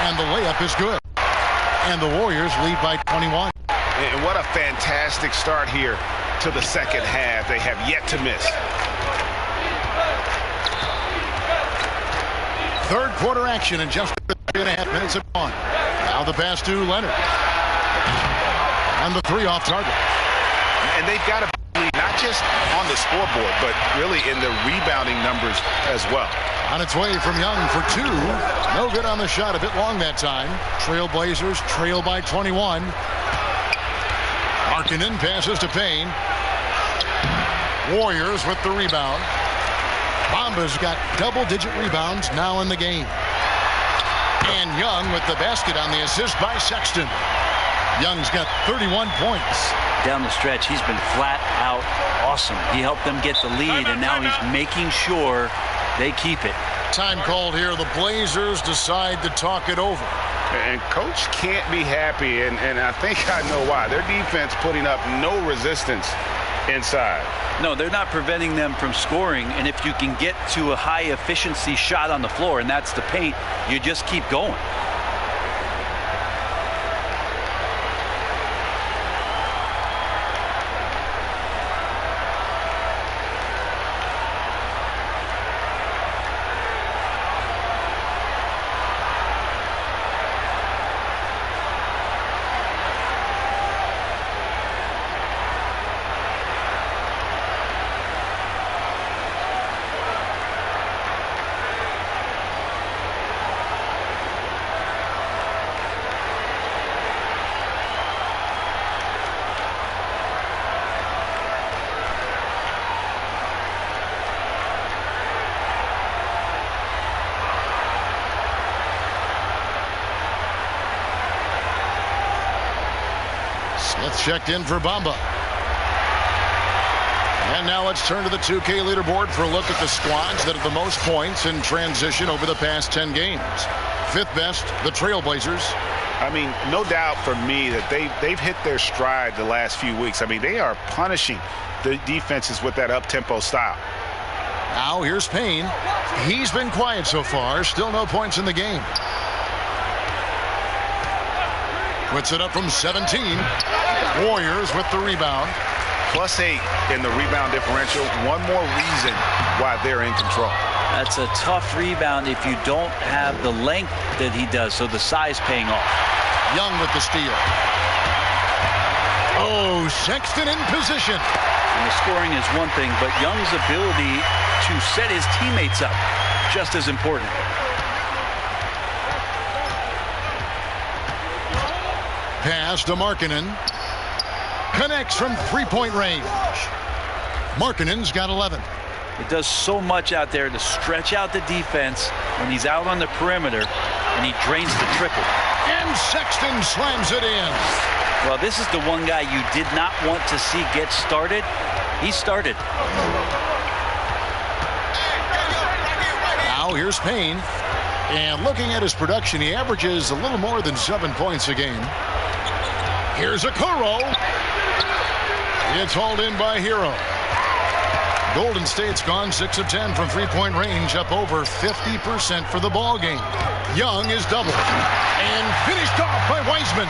And the layup is good. And the Warriors lead by 21. And what a fantastic start here to the second half. They have yet to miss. Third quarter action in just 3.5 minutes have gone. Now the pass to Leonard. And the three off target. And they've got to be not just on the scoreboard, but really in the rebounding numbers as well. On its way from Young for two. No good on the shot. A bit long that time. Trailblazers trail by 21. Markkanen passes to Payne. Warriors with the rebound. Bamba's got double-digit rebounds now in the game. And Young with the basket on the assist by Sexton. Young's got 31 points. Down the stretch, he's been flat out awesome. He helped them get the lead, and now he's making sure they keep it. Time called here. The Blazers decide to talk it over. And coach can't be happy, and I think I know why. Their defense putting up no resistance inside. No, they're not preventing them from scoring, and if you can get to a high efficiency shot on the floor, and that's the paint, you just keep going. Smith checked in for Bamba. And now let's turn to the 2K leaderboard for a look at the squads that have the most points in transition over the past 10 games. Fifth best, the Trailblazers. I mean, no doubt for me that they've hit their stride the last few weeks. I mean, they are punishing the defenses with that up-tempo style. Now here's Payne. He's been quiet so far. Still no points in the game. Puts it up from 17. Warriors with the rebound. +8 in the rebound differential. One more reason why they're in control. That's a tough rebound if you don't have the length that he does, so the size paying off. Young with the steal. Oh, Sexton in position. And the scoring is one thing, but Young's ability to set his teammates up, just as important. Pass to Markkanen. Connects from three-point range. Markkanen's got 11. It does so much out there to stretch out the defense when he's out on the perimeter, and he drains the triple. And Sexton slams it in. Well, this is the one guy you did not want to see get started. He started. Now here's Payne. And looking at his production, he averages a little more than 7 points a game. Here's Okoro. It's hauled in by Hero. Golden State's gone 6 of 10 from three-point range, up over 50% for the ball game. Young is doubled and finished off by Wiseman.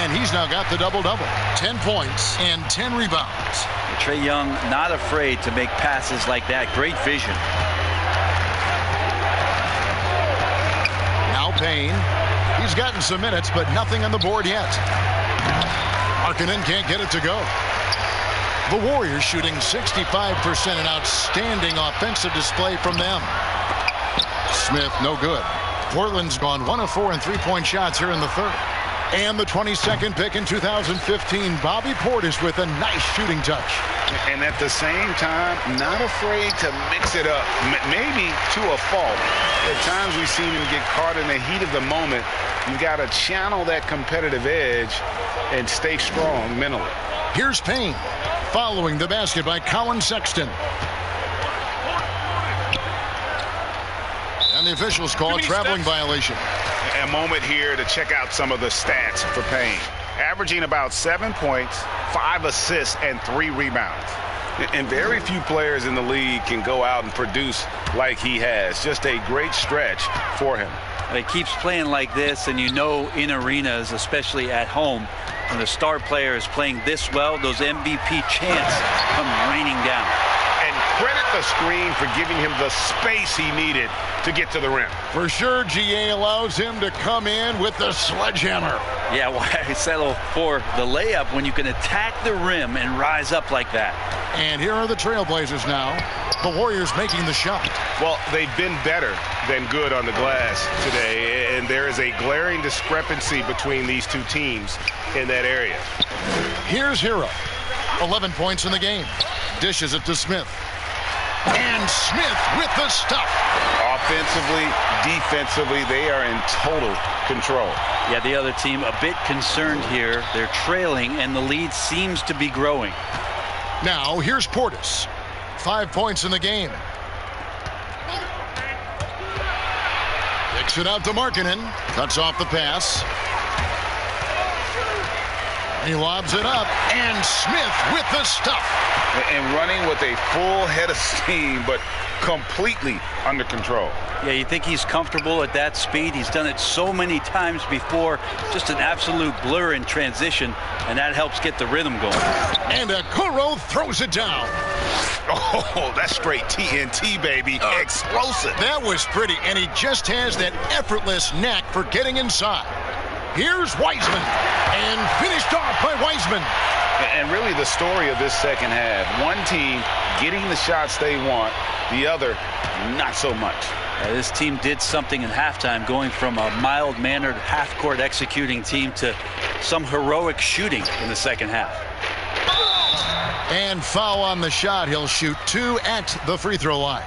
And he's now got the double-double. 10 points and 10 rebounds. Trae Young not afraid to make passes like that. Great vision. Now Payne. He's gotten some minutes, but nothing on the board yet. Markkanen can't get it to go. The Warriors shooting 65%, an outstanding offensive display from them. Smith, no good. Portland's gone 1 of 4 in three-point shots here in the third. And the 22nd pick in 2015, Bobby Portis with a nice shooting touch. And at the same time, not afraid to mix it up, maybe to a fault. At times we've seen him get caught in the heat of the moment. You've got to channel that competitive edge and stay strong mentally. Here's Payne, following the basket by Colin Sexton. And And the officials call a traveling violation. A moment here to check out some of the stats for Payne. Averaging about 7 points, 5 assists, and 3 rebounds. And very few players in the league can go out and produce like he has. Just a great stretch for him. He keeps playing like this, and you know in arenas, especially at home, when the star player is playing this well, those MVP chants come raining down. And credit the screen for giving him the space he needed to get to the rim. For sure, GA allows him to come in with the sledgehammer. Yeah, why settle for the layup when you can attack the rim and rise up like that? And here are the Trailblazers now. The Warriors making the shot. Well, they've been better than good on the glass today, and there is a glaring discrepancy between these two teams in that area. Here's Hero. 11 points in the game. Dishes it to Smith. And Smith with the stuff. Offensively, defensively, they are in total control. Yeah, the other team a bit concerned here. They're trailing, and the lead seems to be growing. Now, here's Portis. 5 points in the game. Kicks it out to Markkanen. Cuts off the pass. He lobs it up, and Smith with the stuff. And running with a full head of steam, but completely under control. Yeah, you think he's comfortable at that speed. He's done it so many times before. Just an absolute blur in transition, and that helps get the rhythm going. And Okoro throws it down. Oh, that's straight TNT, baby. Explosive. That was pretty, and he just has that effortless knack for getting inside. Here's Wiseman, and finished off by Wiseman. And really the story of this second half, one team getting the shots they want, the other not so much. This team did something in halftime, going from a mild-mannered half-court executing team to some heroic shooting in the second half. And foul on the shot. He'll shoot 2 at the free throw line.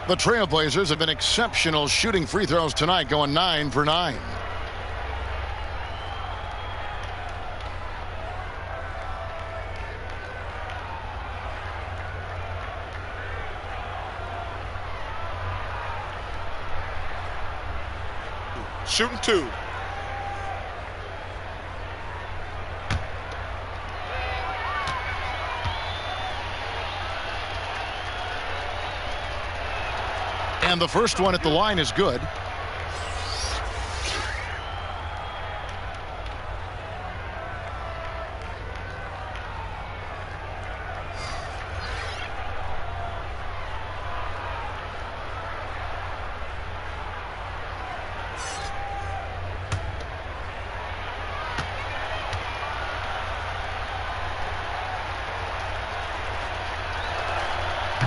The Trailblazers have been exceptional shooting free throws tonight, going 9 for 9. Shooting 2. And the first one at the line is good.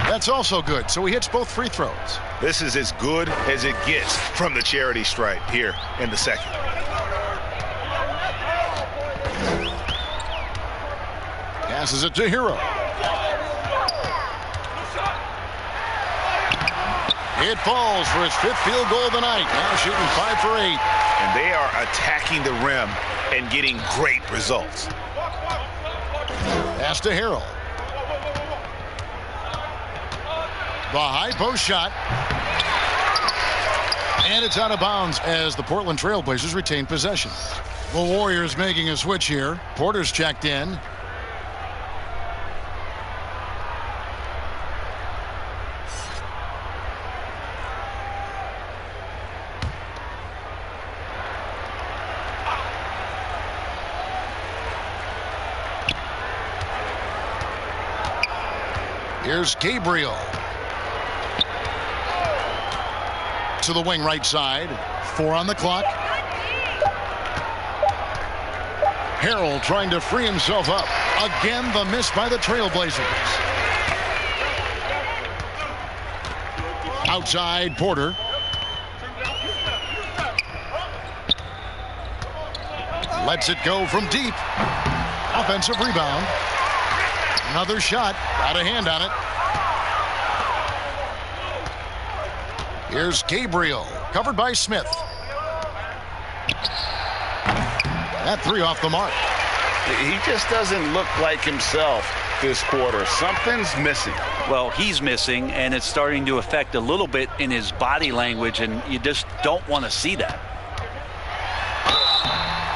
That's also good, so he hits both free throws. This is as good as it gets from the charity stripe here in the second. Passes it to Hero. It falls for his 5th field goal of the night. Now shooting 5 for 8. And they are attacking the rim and getting great results. Pass to Harrell. The high post shot. And it's out of bounds as the Portland Trailblazers retain possession. The Warriors making a switch here. Porter's checked in. Here's Gabriel. To the wing right side. 4 on the clock. Harrell trying to free himself up. Again, the miss by the Trailblazers. Outside, Porter. Lets it go from deep. Offensive rebound. Another shot. Got a hand on it. Here's Gabriel. Covered by Smith. That 3 off the mark. He just doesn't look like himself this quarter. Something's missing. Well, he's missing, and it's starting to affect a little bit in his body language, and you just don't want to see that.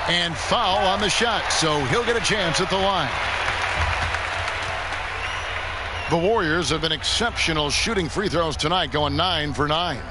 And foul on the shot, so he'll get a chance at the line. The Warriors have been exceptional shooting free throws tonight, going 9 for 9.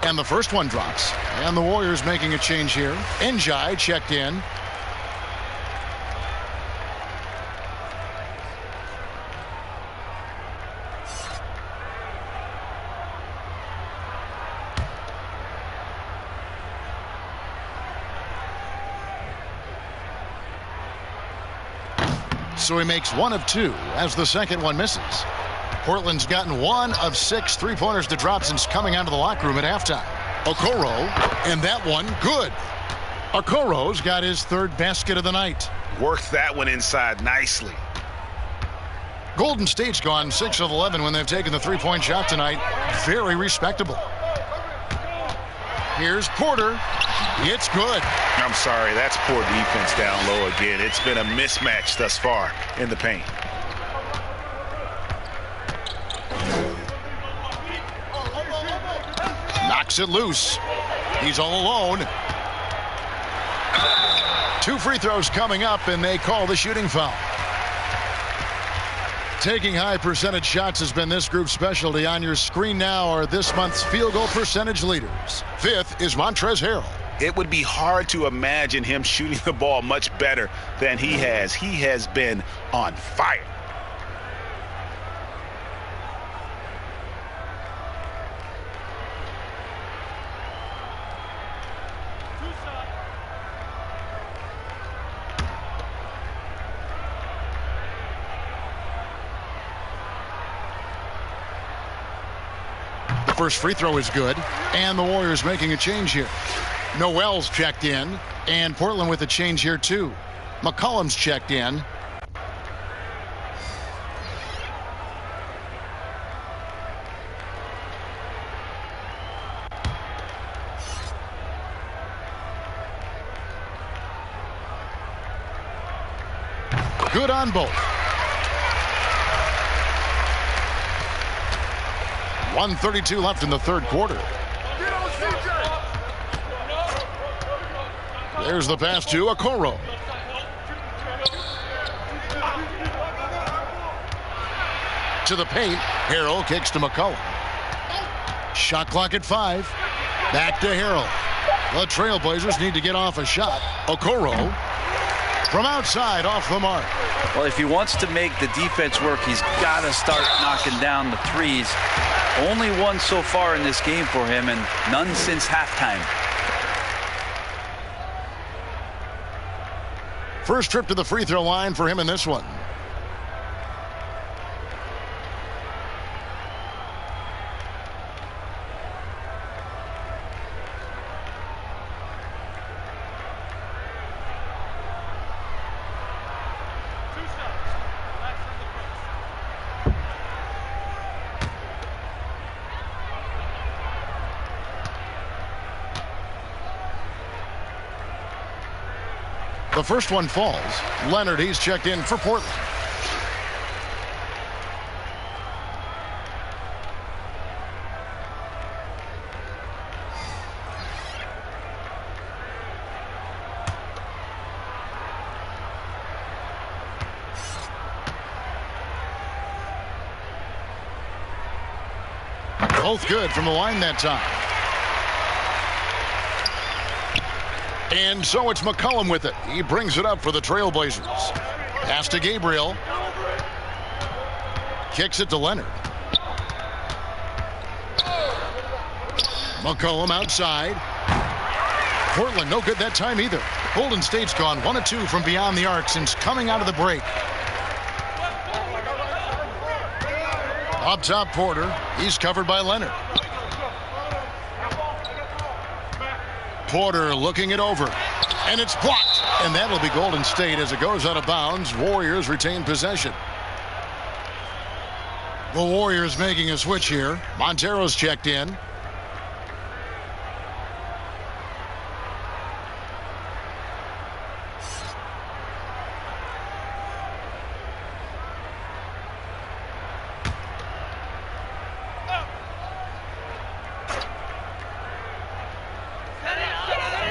And the first one drops. And the Warriors making a change here. Njai checked in. So he makes 1 of 2 as the second one misses. Portland's gotten 1 of 6 three-pointers to drop since coming out of the locker room at halftime. Okoro, and that one good. Okoro's got his 3rd basket of the night. Worked that one inside nicely. Golden State's gone 6 of 11 when they've taken the three-point shot tonight. Very respectable. Here's Porter. It's good. I'm sorry, that's poor defense down low again. It's been a mismatch thus far in the paint. Knocks it loose. He's all alone. 2 free throws coming up, and they call the shooting foul. Taking high percentage shots has been this group's specialty. On your screen now are this month's field goal percentage leaders. 5th is Montrezl Harrell. It would be hard to imagine him shooting the ball much better than he has. He has been on fire. First free throw is good, and the Warriors making a change here. Noel's checked in, and Portland with a change here too. McCollum's checked in. Good on both. 1:32 left in the 3rd quarter. There's the pass to Okoro. To the paint. Harrell kicks to McCollum. Shot clock at 5. Back to Harrell. The Trailblazers need to get off a shot. Okoro from outside off the mark. Well, if he wants to make the defense work, he's got to start knocking down the threes. Only 1 so far in this game for him, and none since halftime. First trip to the free throw line for him in this one. The first one falls. Leonard, he's checked in for Portland. Both good from the line that time. And so it's McCollum with it. He brings it up for the Trailblazers. Pass to Gabriel. Kicks it to Leonard. McCollum outside. Portland no good that time either. Golden State's gone 1 of 2 from beyond the arc since coming out of the break. Up top, Porter. He's covered by Leonard. Porter looking it over. And it's blocked. And that'll be Golden State as it goes out of bounds. Warriors retain possession. The Warriors making a switch here. Montero's checked in.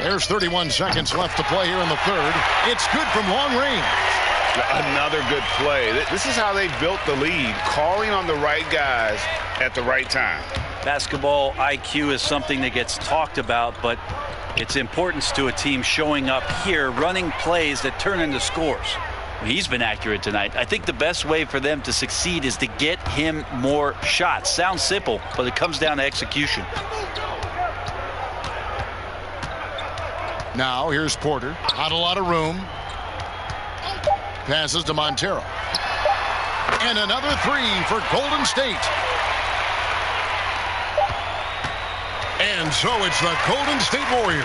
There's 31 seconds left to play here in the third. It's good from long range. Another good play. This is how they built the lead, calling on the right guys at the right time. Basketball IQ is something that gets talked about, but its importance to a team showing up here, running plays that turn into scores. He's been accurate tonight. I think the best way for them to succeed is to get him more shots. Sounds simple, but it comes down to execution. Now here's Porter. Not a lot of room. Passes to Montero. And another three for Golden State. And so it's the Golden State Warriors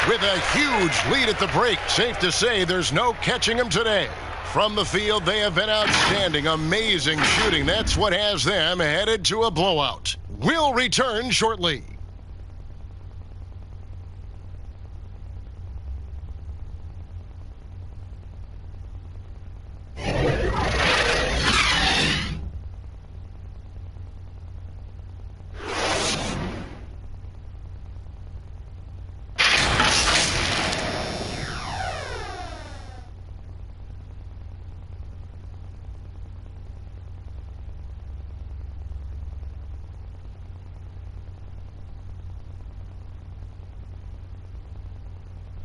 with a huge lead at the break. Safe to say there's no catching them today. From the field, they have been outstanding. Amazing shooting. That's what has them headed to a blowout. We'll return shortly.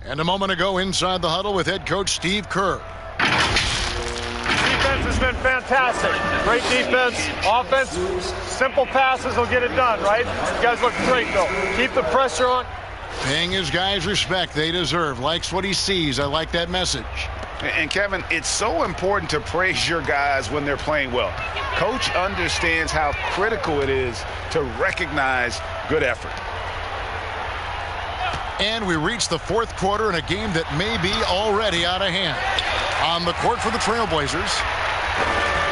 And a moment ago inside the huddle with head coach Steve Kerr. Defense has been fantastic. Great defense. Offense, simple passes will get it done, right? You guys look great, though. Keep the pressure on. Paying his guys respect they deserve. Likes what he sees. I like that message. And Kevin, it's so important to praise your guys when they're playing well. Coach understands how critical it is to recognize good effort. And we reach the fourth quarter in a game that may be already out of hand. On the court for the Trailblazers,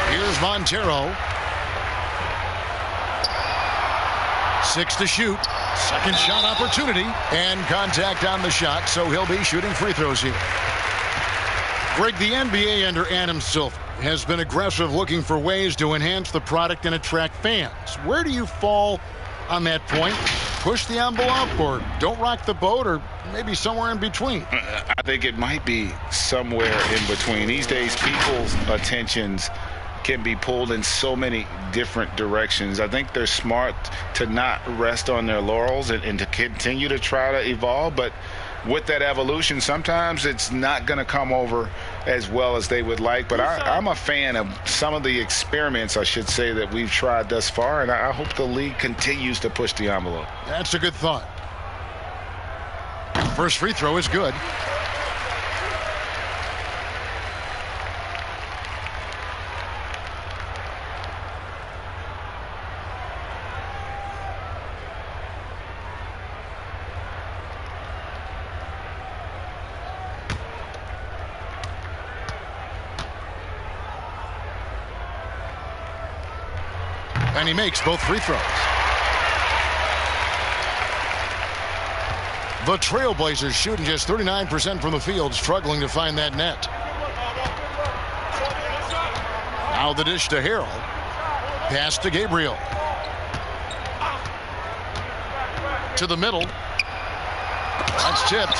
here's Montero. 6 to shoot. Second shot opportunity. And contact on the shot, so he'll be shooting free throws here. Greg, the NBA under Adam Silver has been aggressive looking for ways to enhance the product and attract fans. Where do you fall on that point? Push the envelope or don't rock the boat, or maybe somewhere in between? I think it might be somewhere in between. These days, people's attentions can be pulled in so many different directions. I think they're smart to not rest on their laurels and to continue to try to evolve. But with that evolution, sometimes it's not going to come over as well as they would like. But I'm a fan of some of the experiments, I should say, that we've tried thus far, and I hope the league continues to push the envelope. That's a good thought. First free throw is good. And he makes both free throws. The Trailblazers shooting just 39% from the field, struggling to find that net. Now the dish to Harrell. Pass to Gabriel. To the middle. That's tipped.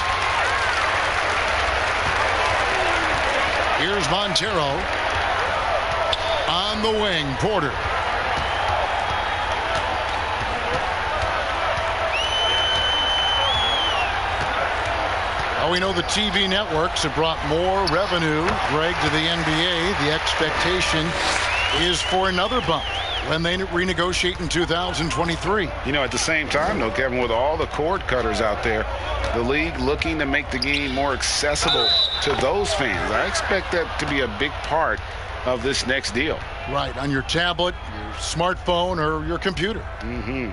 Here's Montero. On the wing, Porter. We know the TV networks have brought more revenue, Greg, to the NBA. The expectation is for another bump when they renegotiate in 2023. You know, at the same time, though, Kevin, with all the cord cutters out there, the league looking to make the game more accessible to those fans. I expect that to be a big part of this next deal. Right, on your tablet, your smartphone, or your computer. Mm-hmm.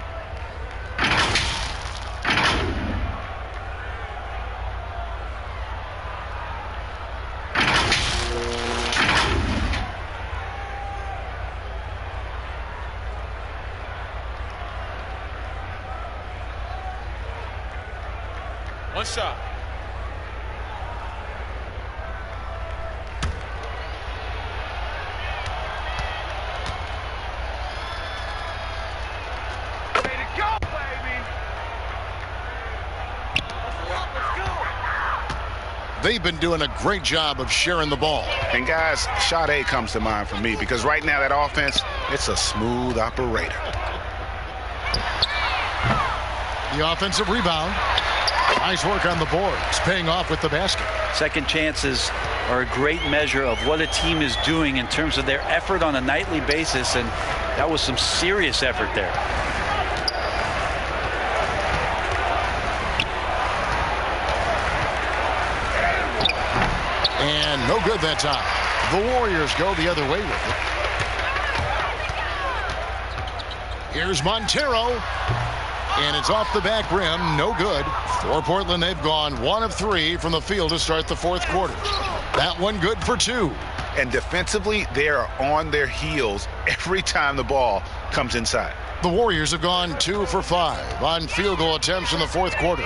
One shot. They've been doing a great job of sharing the ball. And guys, shot A comes to mind for me because right now that offense, it's a smooth operator. The offensive rebound. Nice work on the boards, paying off with the basket. Second chances are a great measure of what a team is doing in terms of their effort on a nightly basis, and that was some serious effort there. And no good that time. The Warriors go the other way with it. Here's Montero. And it's off the back rim. No good. For Portland, they've gone 1 of 3 from the field to start the fourth quarter. That one good for 2. And defensively, they are on their heels every time the ball comes inside. The Warriors have gone 2 for 5 on field goal attempts in the fourth quarter.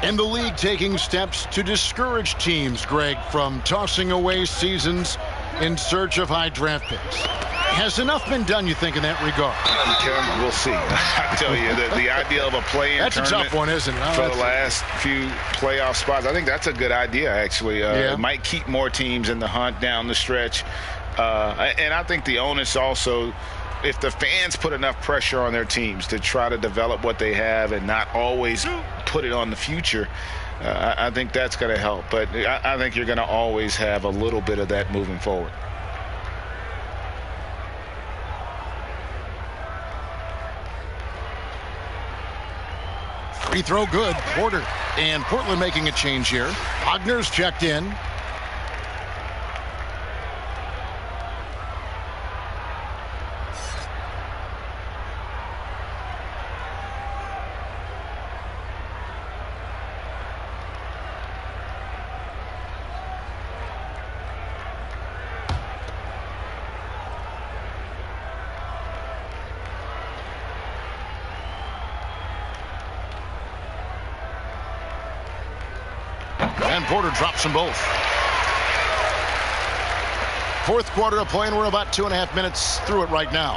And the league taking steps to discourage teams, Greg, from tossing away seasons in search of high draft picks. Has enough been done, you think, in that regard? We'll see. I tell you, the idea of a play-in tournament. That's a tough one, isn't it? For the last few playoff spots, I think that's a good idea, actually. It might keep more teams in the hunt down the stretch. And I think the onus also, if the fans put enough pressure on their teams to try to develop what they have and not always put it on the future, I think that's going to help. But I think you're going to always have a little bit of that moving forward. Free throw good. Porter and Portland making a change here. Wagner's checked in. And Porter drops them both. Fourth quarter of play, and we're about 2.5 minutes through it right now.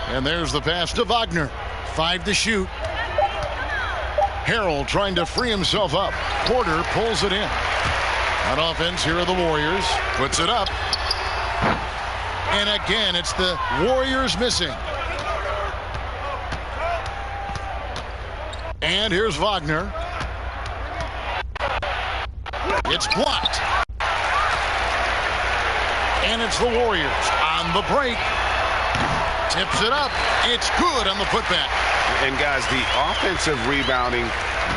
And there's the pass to Wagner. 5 to shoot. Harrell trying to free himself up. Porter pulls it in. On offense, here are the Warriors. Puts it up. And again, it's the Warriors missing. And here's Wagner. It's blocked. And it's the Warriors on the break. Tips it up. It's good on the putback. And guys, the offensive rebounding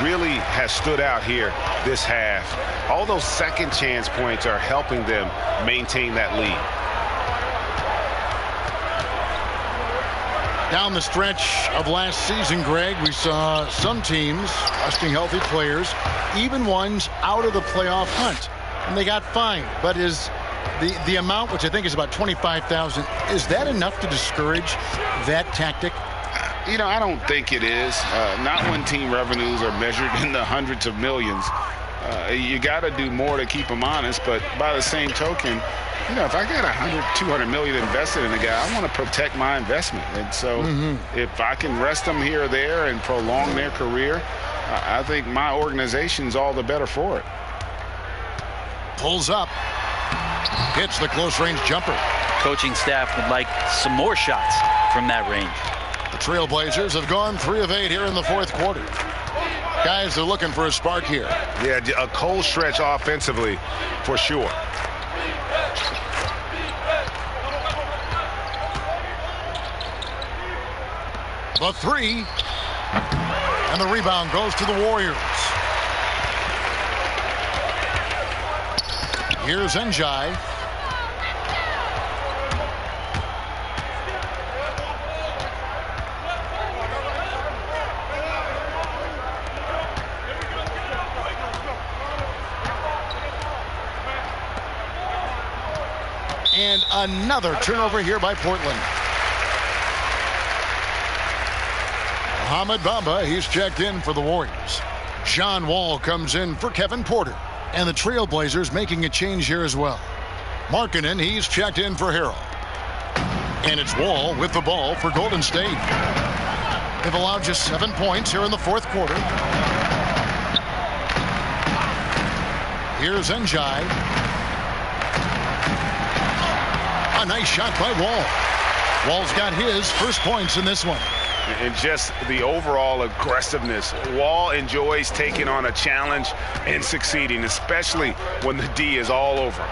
really has stood out here this half. All those second chance points are helping them maintain that lead. Down the stretch of last season, Greg, we saw some teams resting healthy players, even ones out of the playoff hunt, and they got fined. But is the amount, which I think is about $25,000, is that enough to discourage that tactic? You know, I don't think it is. Not when team revenues are measured in the hundreds of millions. You got to do more to keep them honest. But by the same token, you know, if I got $100, $200 million invested in a guy, I want to protect my investment. And so if I can rest them here or there and prolong their career, I think my organization's all the better for it. Pulls up. Hits the close-range jumper. Coaching staff would like some more shots from that range. The Trailblazers have gone 3 of 8 here in the fourth quarter. Guys, they're looking for a spark here. Yeah, a cold stretch offensively for sure. The 3. And the rebound goes to the Warriors. Here's Njai. And another turnover here by Portland. Mohamed Bamba, he's checked in for the Warriors. John Wall comes in for Kevin Porter. And the Trailblazers making a change here as well. Markkanen, he's checked in for Harrell. And it's Wall with the ball for Golden State. They've allowed just 7 points here in the fourth quarter. Here's Njai. A nice shot by Wall. Wall's got his first points in this one. And just the overall aggressiveness. Wall enjoys taking on a challenge and succeeding, especially when the D is all over.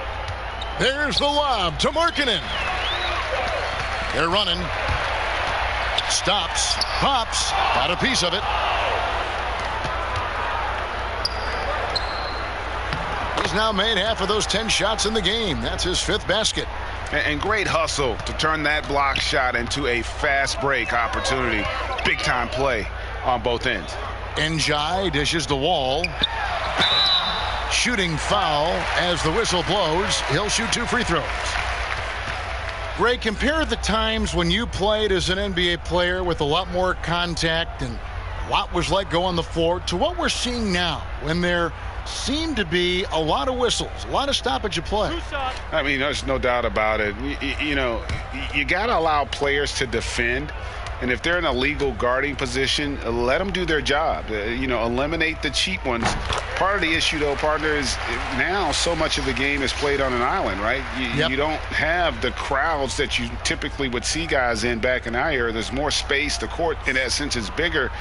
There's the lob to Markkanen. They're running. Stops. Pops. Got a piece of it. He's now made half of those 10 shots in the game. That's his 5th basket. And great hustle to turn that block shot into a fast break opportunity. Big time play on both ends. Njai dishes the Wall. Shooting foul as the whistle blows. He'll shoot 2 free throws. Ray, compare the times when you played as an NBA player with a lot more contact and a lot was let go on the floor to what we're seeing now when there seem to be a lot of whistles, a lot of stoppage of play. I mean, there's no doubt about it. You know, you got to allow players to defend. And if they're in a legal guarding position, let them do their job. You know, eliminate the cheap ones. Part of the issue, though, partner, is now so much of the game is played on an island, right? You don't have the crowds that you typically would see guys in back in our era. There's more space. The court, in that sense, is bigger.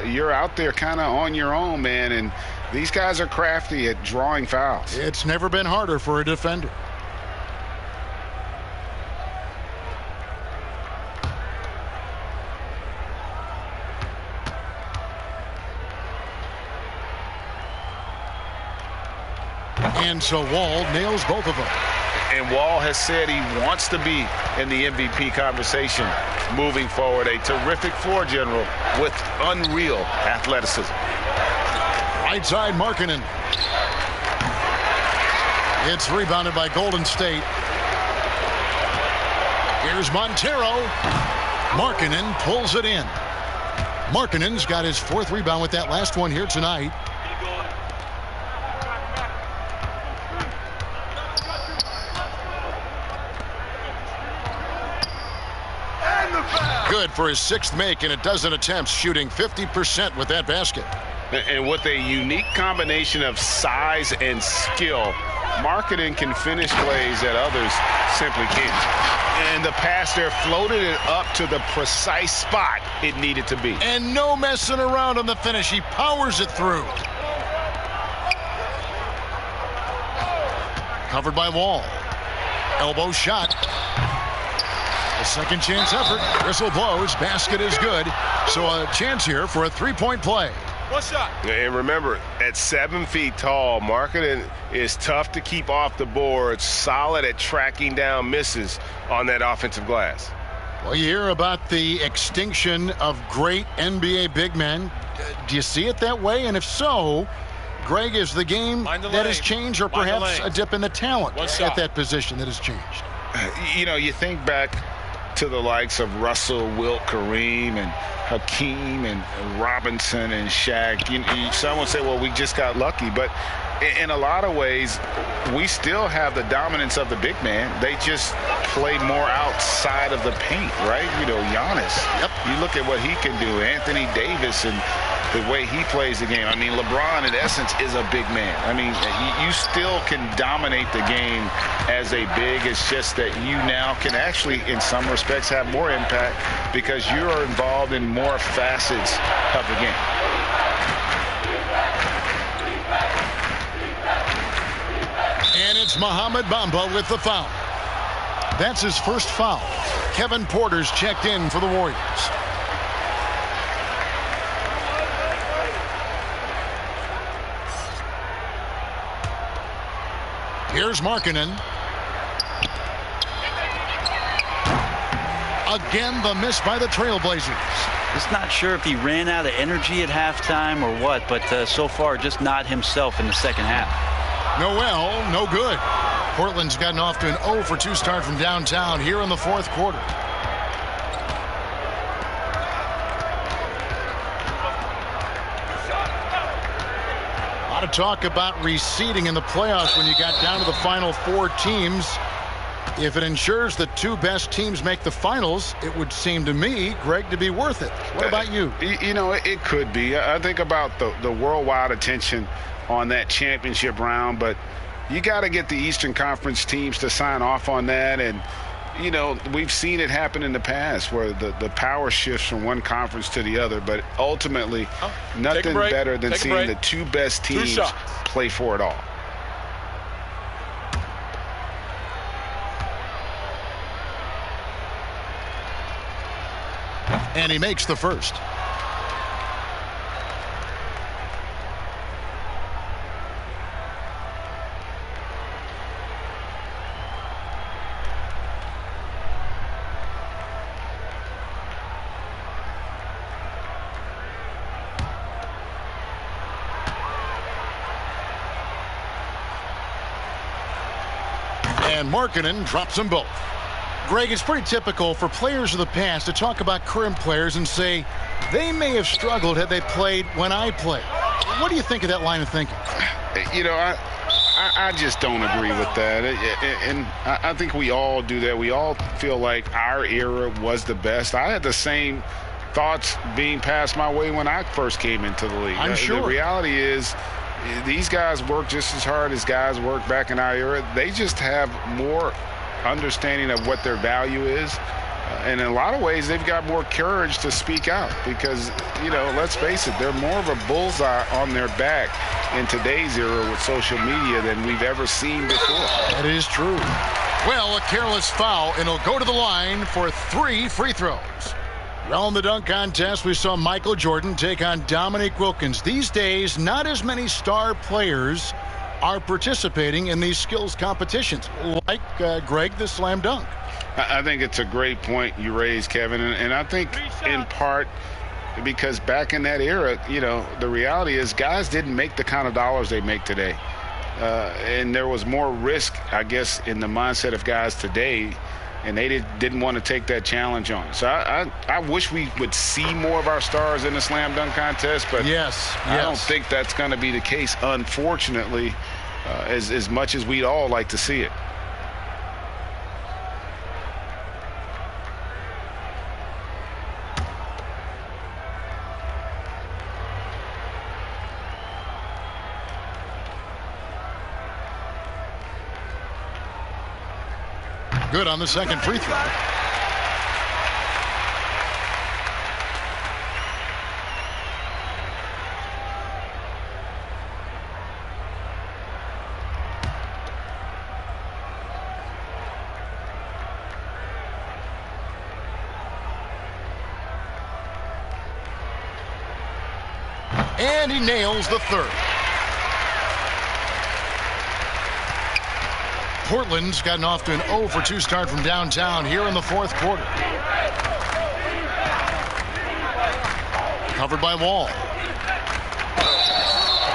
You're out there kind of on your own, man, and these guys are crafty at drawing fouls. It's never been harder for a defender. And so Wall nails both of them. And Wall has said he wants to be in the MVP conversation moving forward. A terrific floor general with unreal athleticism. Right side, Markkanen. It's rebounded by Golden State. Here's Montero. Markkanen pulls it in. Markkanen's got his 4th rebound with that last one here tonight. Good for his 6th make and a dozen attempts, shooting 50% with that basket. And with a unique combination of size and skill, Markkanen can finish plays that others simply can't. And the pass there floated it up to the precise spot it needed to be. And no messing around on the finish. He powers it through. Covered by Wall. Elbow shot. A second chance effort. Whistle blows. Basket is good. So a chance here for a 3-point play. One shot. And remember, at 7 feet tall, Markkanen is tough to keep off the board, solid at tracking down misses on that offensive glass. Well, you hear about the extinction of great NBA big men. Do you see it that way? And if so, Greg, is the game that has changed or perhaps a dip in the talent at that position that has changed? You know, you think back to the likes of Russell, Wilt, Kareem, and Hakeem, and Robinson, and Shaq. Some would say, well, we just got lucky. But in a lot of ways, we still have the dominance of the big man. They just play more outside of the paint, right? You know, Giannis. Yep. You look at what he can do. Anthony Davis and the way he plays the game. I mean, LeBron, in essence, is a big man. I mean, you still can dominate the game as a big. It's just that you now can actually, in some respects, have more impact because you're involved in more facets of the game. And it's Mohamed Bamba with the foul. That's his first foul. Kevin Porter's checked in for the Warriors. Here's Markkanen. Again, the miss by the Trailblazers. Just not sure if he ran out of energy at halftime or what, but so far just not himself in the second half. Noel, no good. Portland's gotten off to an 0-for-2 start from downtown here in the fourth quarter. A lot of talk about reseeding in the playoffs when you got down to the final 4 teams. If it ensures the 2 best teams make the finals, it would seem to me, Greg, to be worth it. What about you? You know, it could be. I think about the worldwide attention on that championship round, but you got to get the Eastern Conference teams to sign off on that. And, you know, we've seen it happen in the past where the power shifts from one conference to the other. But ultimately, nothing better than seeing the 2 best teams play for it all. And he makes the first. And Markkanen drops them both. Greg, it's pretty typical for players of the past to talk about current players and say they may have struggled had they played when I played. What do you think of that line of thinking? You know, I just don't agree with that. And I think we all do that. We all feel like our era was the best. I had the same thoughts being passed my way when I first came into the league. I'm sure. The reality is these guys work just as hard as guys worked back in our era. They just have more understanding of what their value is, and in a lot of ways they've got more courage to speak out because, you know, let's face it, they're more of a bullseye on their back in today's era with social media than we've ever seen before. That is true. Well, a careless foul, and he'll go to the line for 3 free throws. Well, in the dunk contest, we saw Michael Jordan take on Dominique Wilkins. These days, not as many star players are participating in these skills competitions, like Greg, the slam dunk. I think it's a great point you raised, Kevin, and I think in part because back in that era, you know, the reality is guys didn't make the kind of dollars they make today. And there was more risk, I guess, in the mindset of guys today, and they didn't want to take that challenge on. So I wish we would see more of our stars in the slam dunk contest, but I don't think that's going to be the case, unfortunately, as much as we'd all like to see it. Good on the second free throw. And he nails the third. Portland's gotten off to an 0-for-2 start from downtown here in the fourth quarter. Covered by Wall.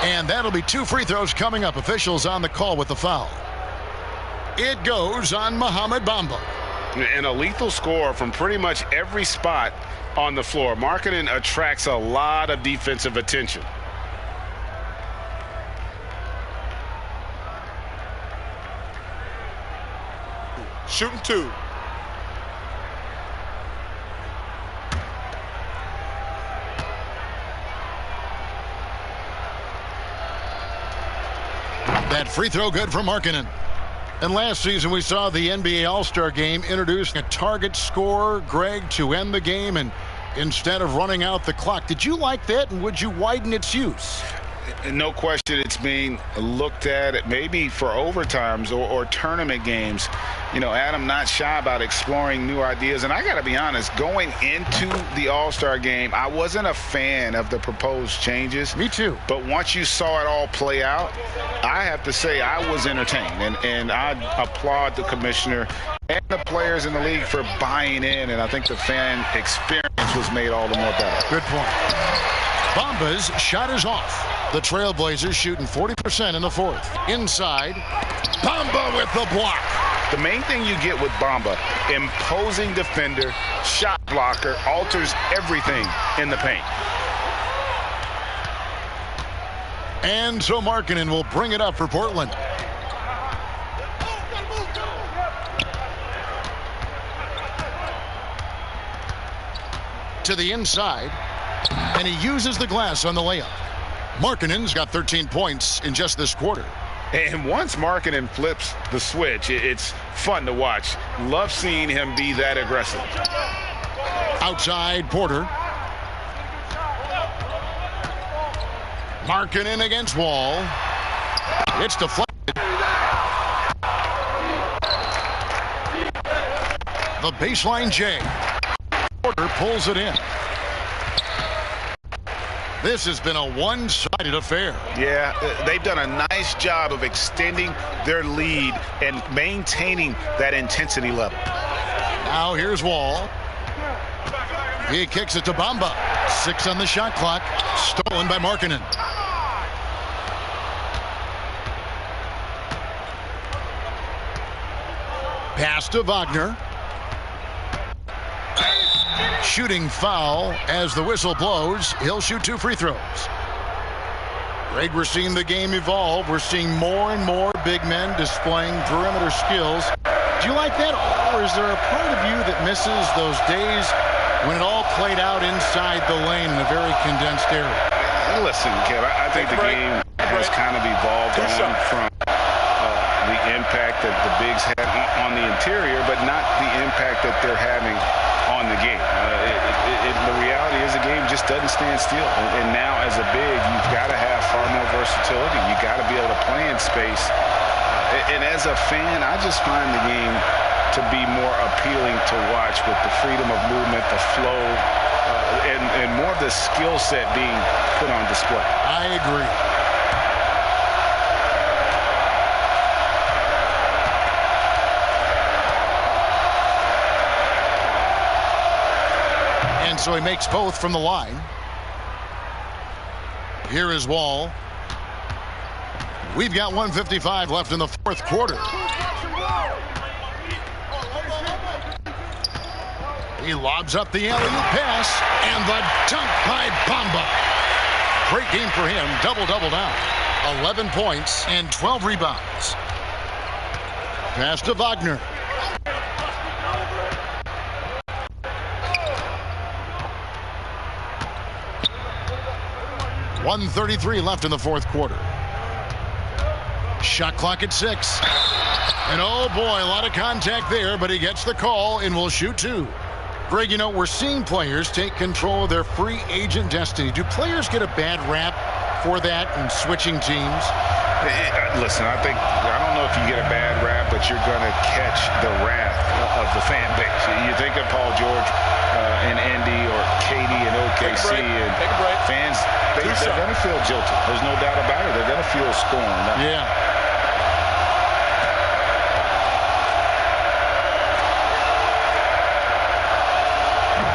And that'll be 2 free throws coming up. Officials on the call with the foul. It goes on Mohamed Bamba. And a lethal score from pretty much every spot on the floor. Markkanen attracts a lot of defensive attention. Shooting 2. That free throw good for Markkanen. And last season we saw the NBA All-Star Game introducing a target scorer, Greg, to end the game and instead of running out the clock. Did you like that, and would you widen its use? No question, it's being looked at maybe for overtimes or tournament games. You know, Adam not shy about exploring new ideas. And I got to be honest, going into the All-Star game, I wasn't a fan of the proposed changes. Me too. But once you saw it all play out, I have to say I was entertained. And I applaud the commissioner and the players in the league for buying in. And I think the fan experience was made all the more better. Good point. Bamba's shot is off. The Trailblazers shooting 40% in the fourth. Inside, Bamba with the block. The main thing you get with Bamba, imposing defender, shot blocker, alters everything in the paint. And so Markkanen will bring it up for Portland. To the inside, and he uses the glass on the layup. Markkanen's got 13 points in just this quarter. And once Markkanen flips the switch, it's fun to watch. Love seeing him be that aggressive. Outside, Porter. Markkanen against Wall. It's deflected. The baseline J. Porter pulls it in. This has been a one-sided affair. Yeah, they've done a nice job of extending their lead and maintaining that intensity level. Now here's Wall. He kicks it to Bamba. 6 on the shot clock. Stolen by Markkanen. Pass to Wagner. Shooting foul as the whistle blows. He'll shoot 2 free throws. Greg, we're seeing the game evolve. We're seeing more and more big men displaying perimeter skills. Do you like that, or is there a part of you that misses those days when it all played out inside the lane in a very condensed area? Listen, Kev, I think the game has kind of evolved on from the impact that the bigs had on the interior, but not the impact that they're having on the game. The reality is the game just doesn't stand still. And now as a big, you've got to have far more versatility. You've got to be able to play in space. And as a fan, I just find the game to be more appealing to watch with the freedom of movement, the flow, and more of the skill set being put on display. I agree. And so he makes both from the line. Here is Wall. We've got 1:55 left in the fourth quarter. He lobs up the alley-oop pass, and the dunk by Bamba. Great game for him. Double-double now. 11 points and 12 rebounds. Pass to Wagner. .133 left in the fourth quarter. Shot clock at 6. And oh boy, a lot of contact there, but he gets the call and will shoot 2. Greg, you know, we're seeing players take control of their free agent destiny. Do players get a bad rap for that and switching teams? Listen, I don't know if you get a bad rap, but you're going to catch the wrath of the fan base. You think of Paul George in Indy or Katie in OKC, and fans, they're going to feel jilted. There's no doubt about it. They're going to feel scorned. Yeah.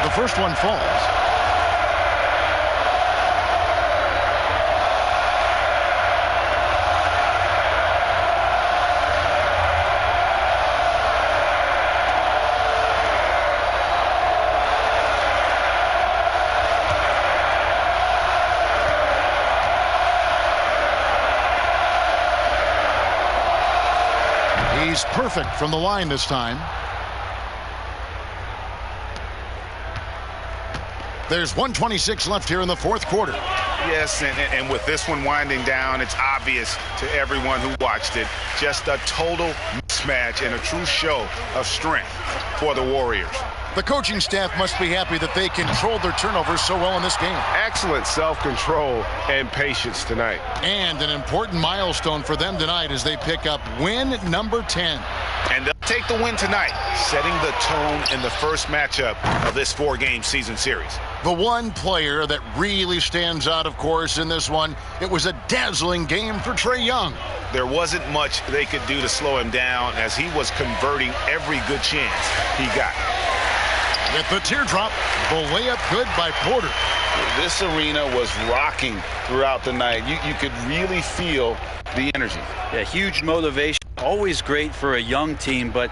The first one falls. He's perfect from the line this time. There's 1:26 left here in the fourth quarter. Yes, and with this one winding down, it's obvious to everyone who watched it. Just a total mismatch and a true show of strength for the Warriors. The coaching staff must be happy that they controlled their turnovers so well in this game. Excellent self-control and patience tonight. And an important milestone for them tonight as they pick up win number 10. And they'll take the win tonight, setting the tone in the first matchup of this 4-game season series. The one player that really stands out, of course, in this one, it was a dazzling game for Trae Young. There wasn't much they could do to slow him down as he was converting every good chance he got. With the teardrop, the layup good by Porter. This arena was rocking throughout the night. You could really feel the energy. Yeah, huge motivation. Always great for a young team, but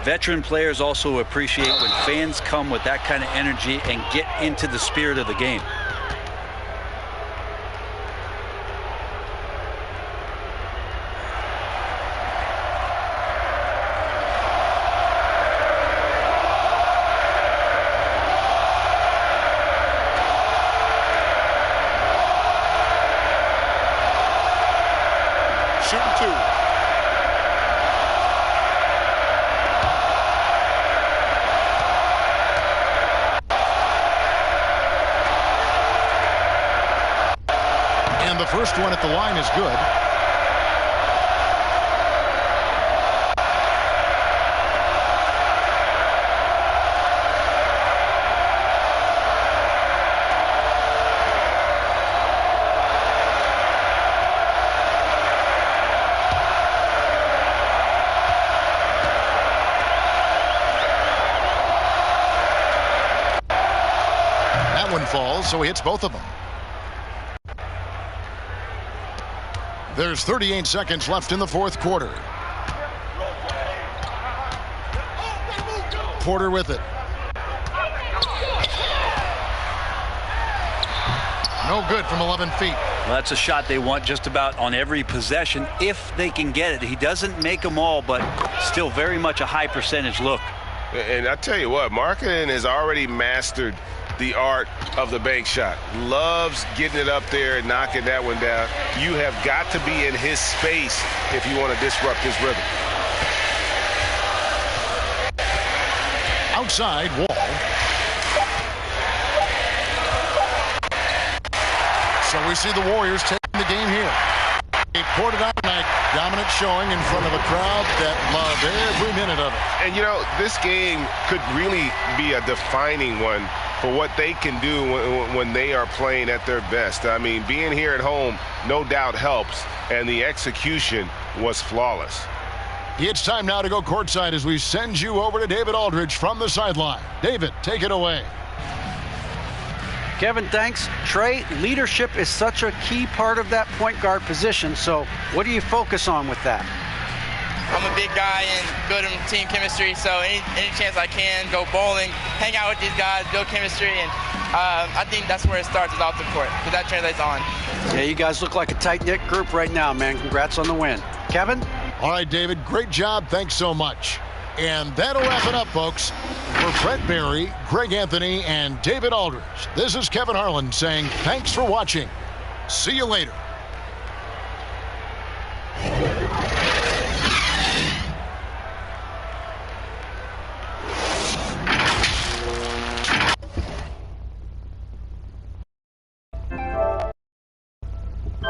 veteran players also appreciate when fans come with that kind of energy and get into the spirit of the game. First one at the line is good. That one falls, so he hits both of them. There's 38 seconds left in the fourth quarter. Porter with it. No good from 11 feet. Well, that's a shot they want just about on every possession if they can get it. He doesn't make them all, but still very much a high percentage look. And I tell you what, Markkanen has already mastered the art of the bank shot. Loves getting it up there and knocking that one down. You have got to be in his space if you want to disrupt his rhythm. Outside, Wall. So we see the Warriors taking the game here. They poured it out tonight. Dominant showing in front of a crowd that loved every minute of it. And, you know, this game could really be a defining one for what they can do when they are playing at their best. I mean, being here at home no doubt helps, and the execution was flawless. It's time now to go courtside as we send you over to David Aldridge from the sideline. David, take it away. Kevin, thanks. Trey, leadership is such a key part of that point guard position, so what do you focus on with that? I'm a big guy and building team chemistry, so any chance I can, go bowling, hang out with these guys, build chemistry, and I think that's where it starts, is off the court, because that translates on. Yeah, you guys look like a tight-knit group right now, man. Congrats on the win. Kevin? All right, David, great job. Thanks so much. And that'll wrap it up, folks. For Brett Barry, Greg Anthony, and David Aldridge, this is Kevin Harlan saying thanks for watching. See you later.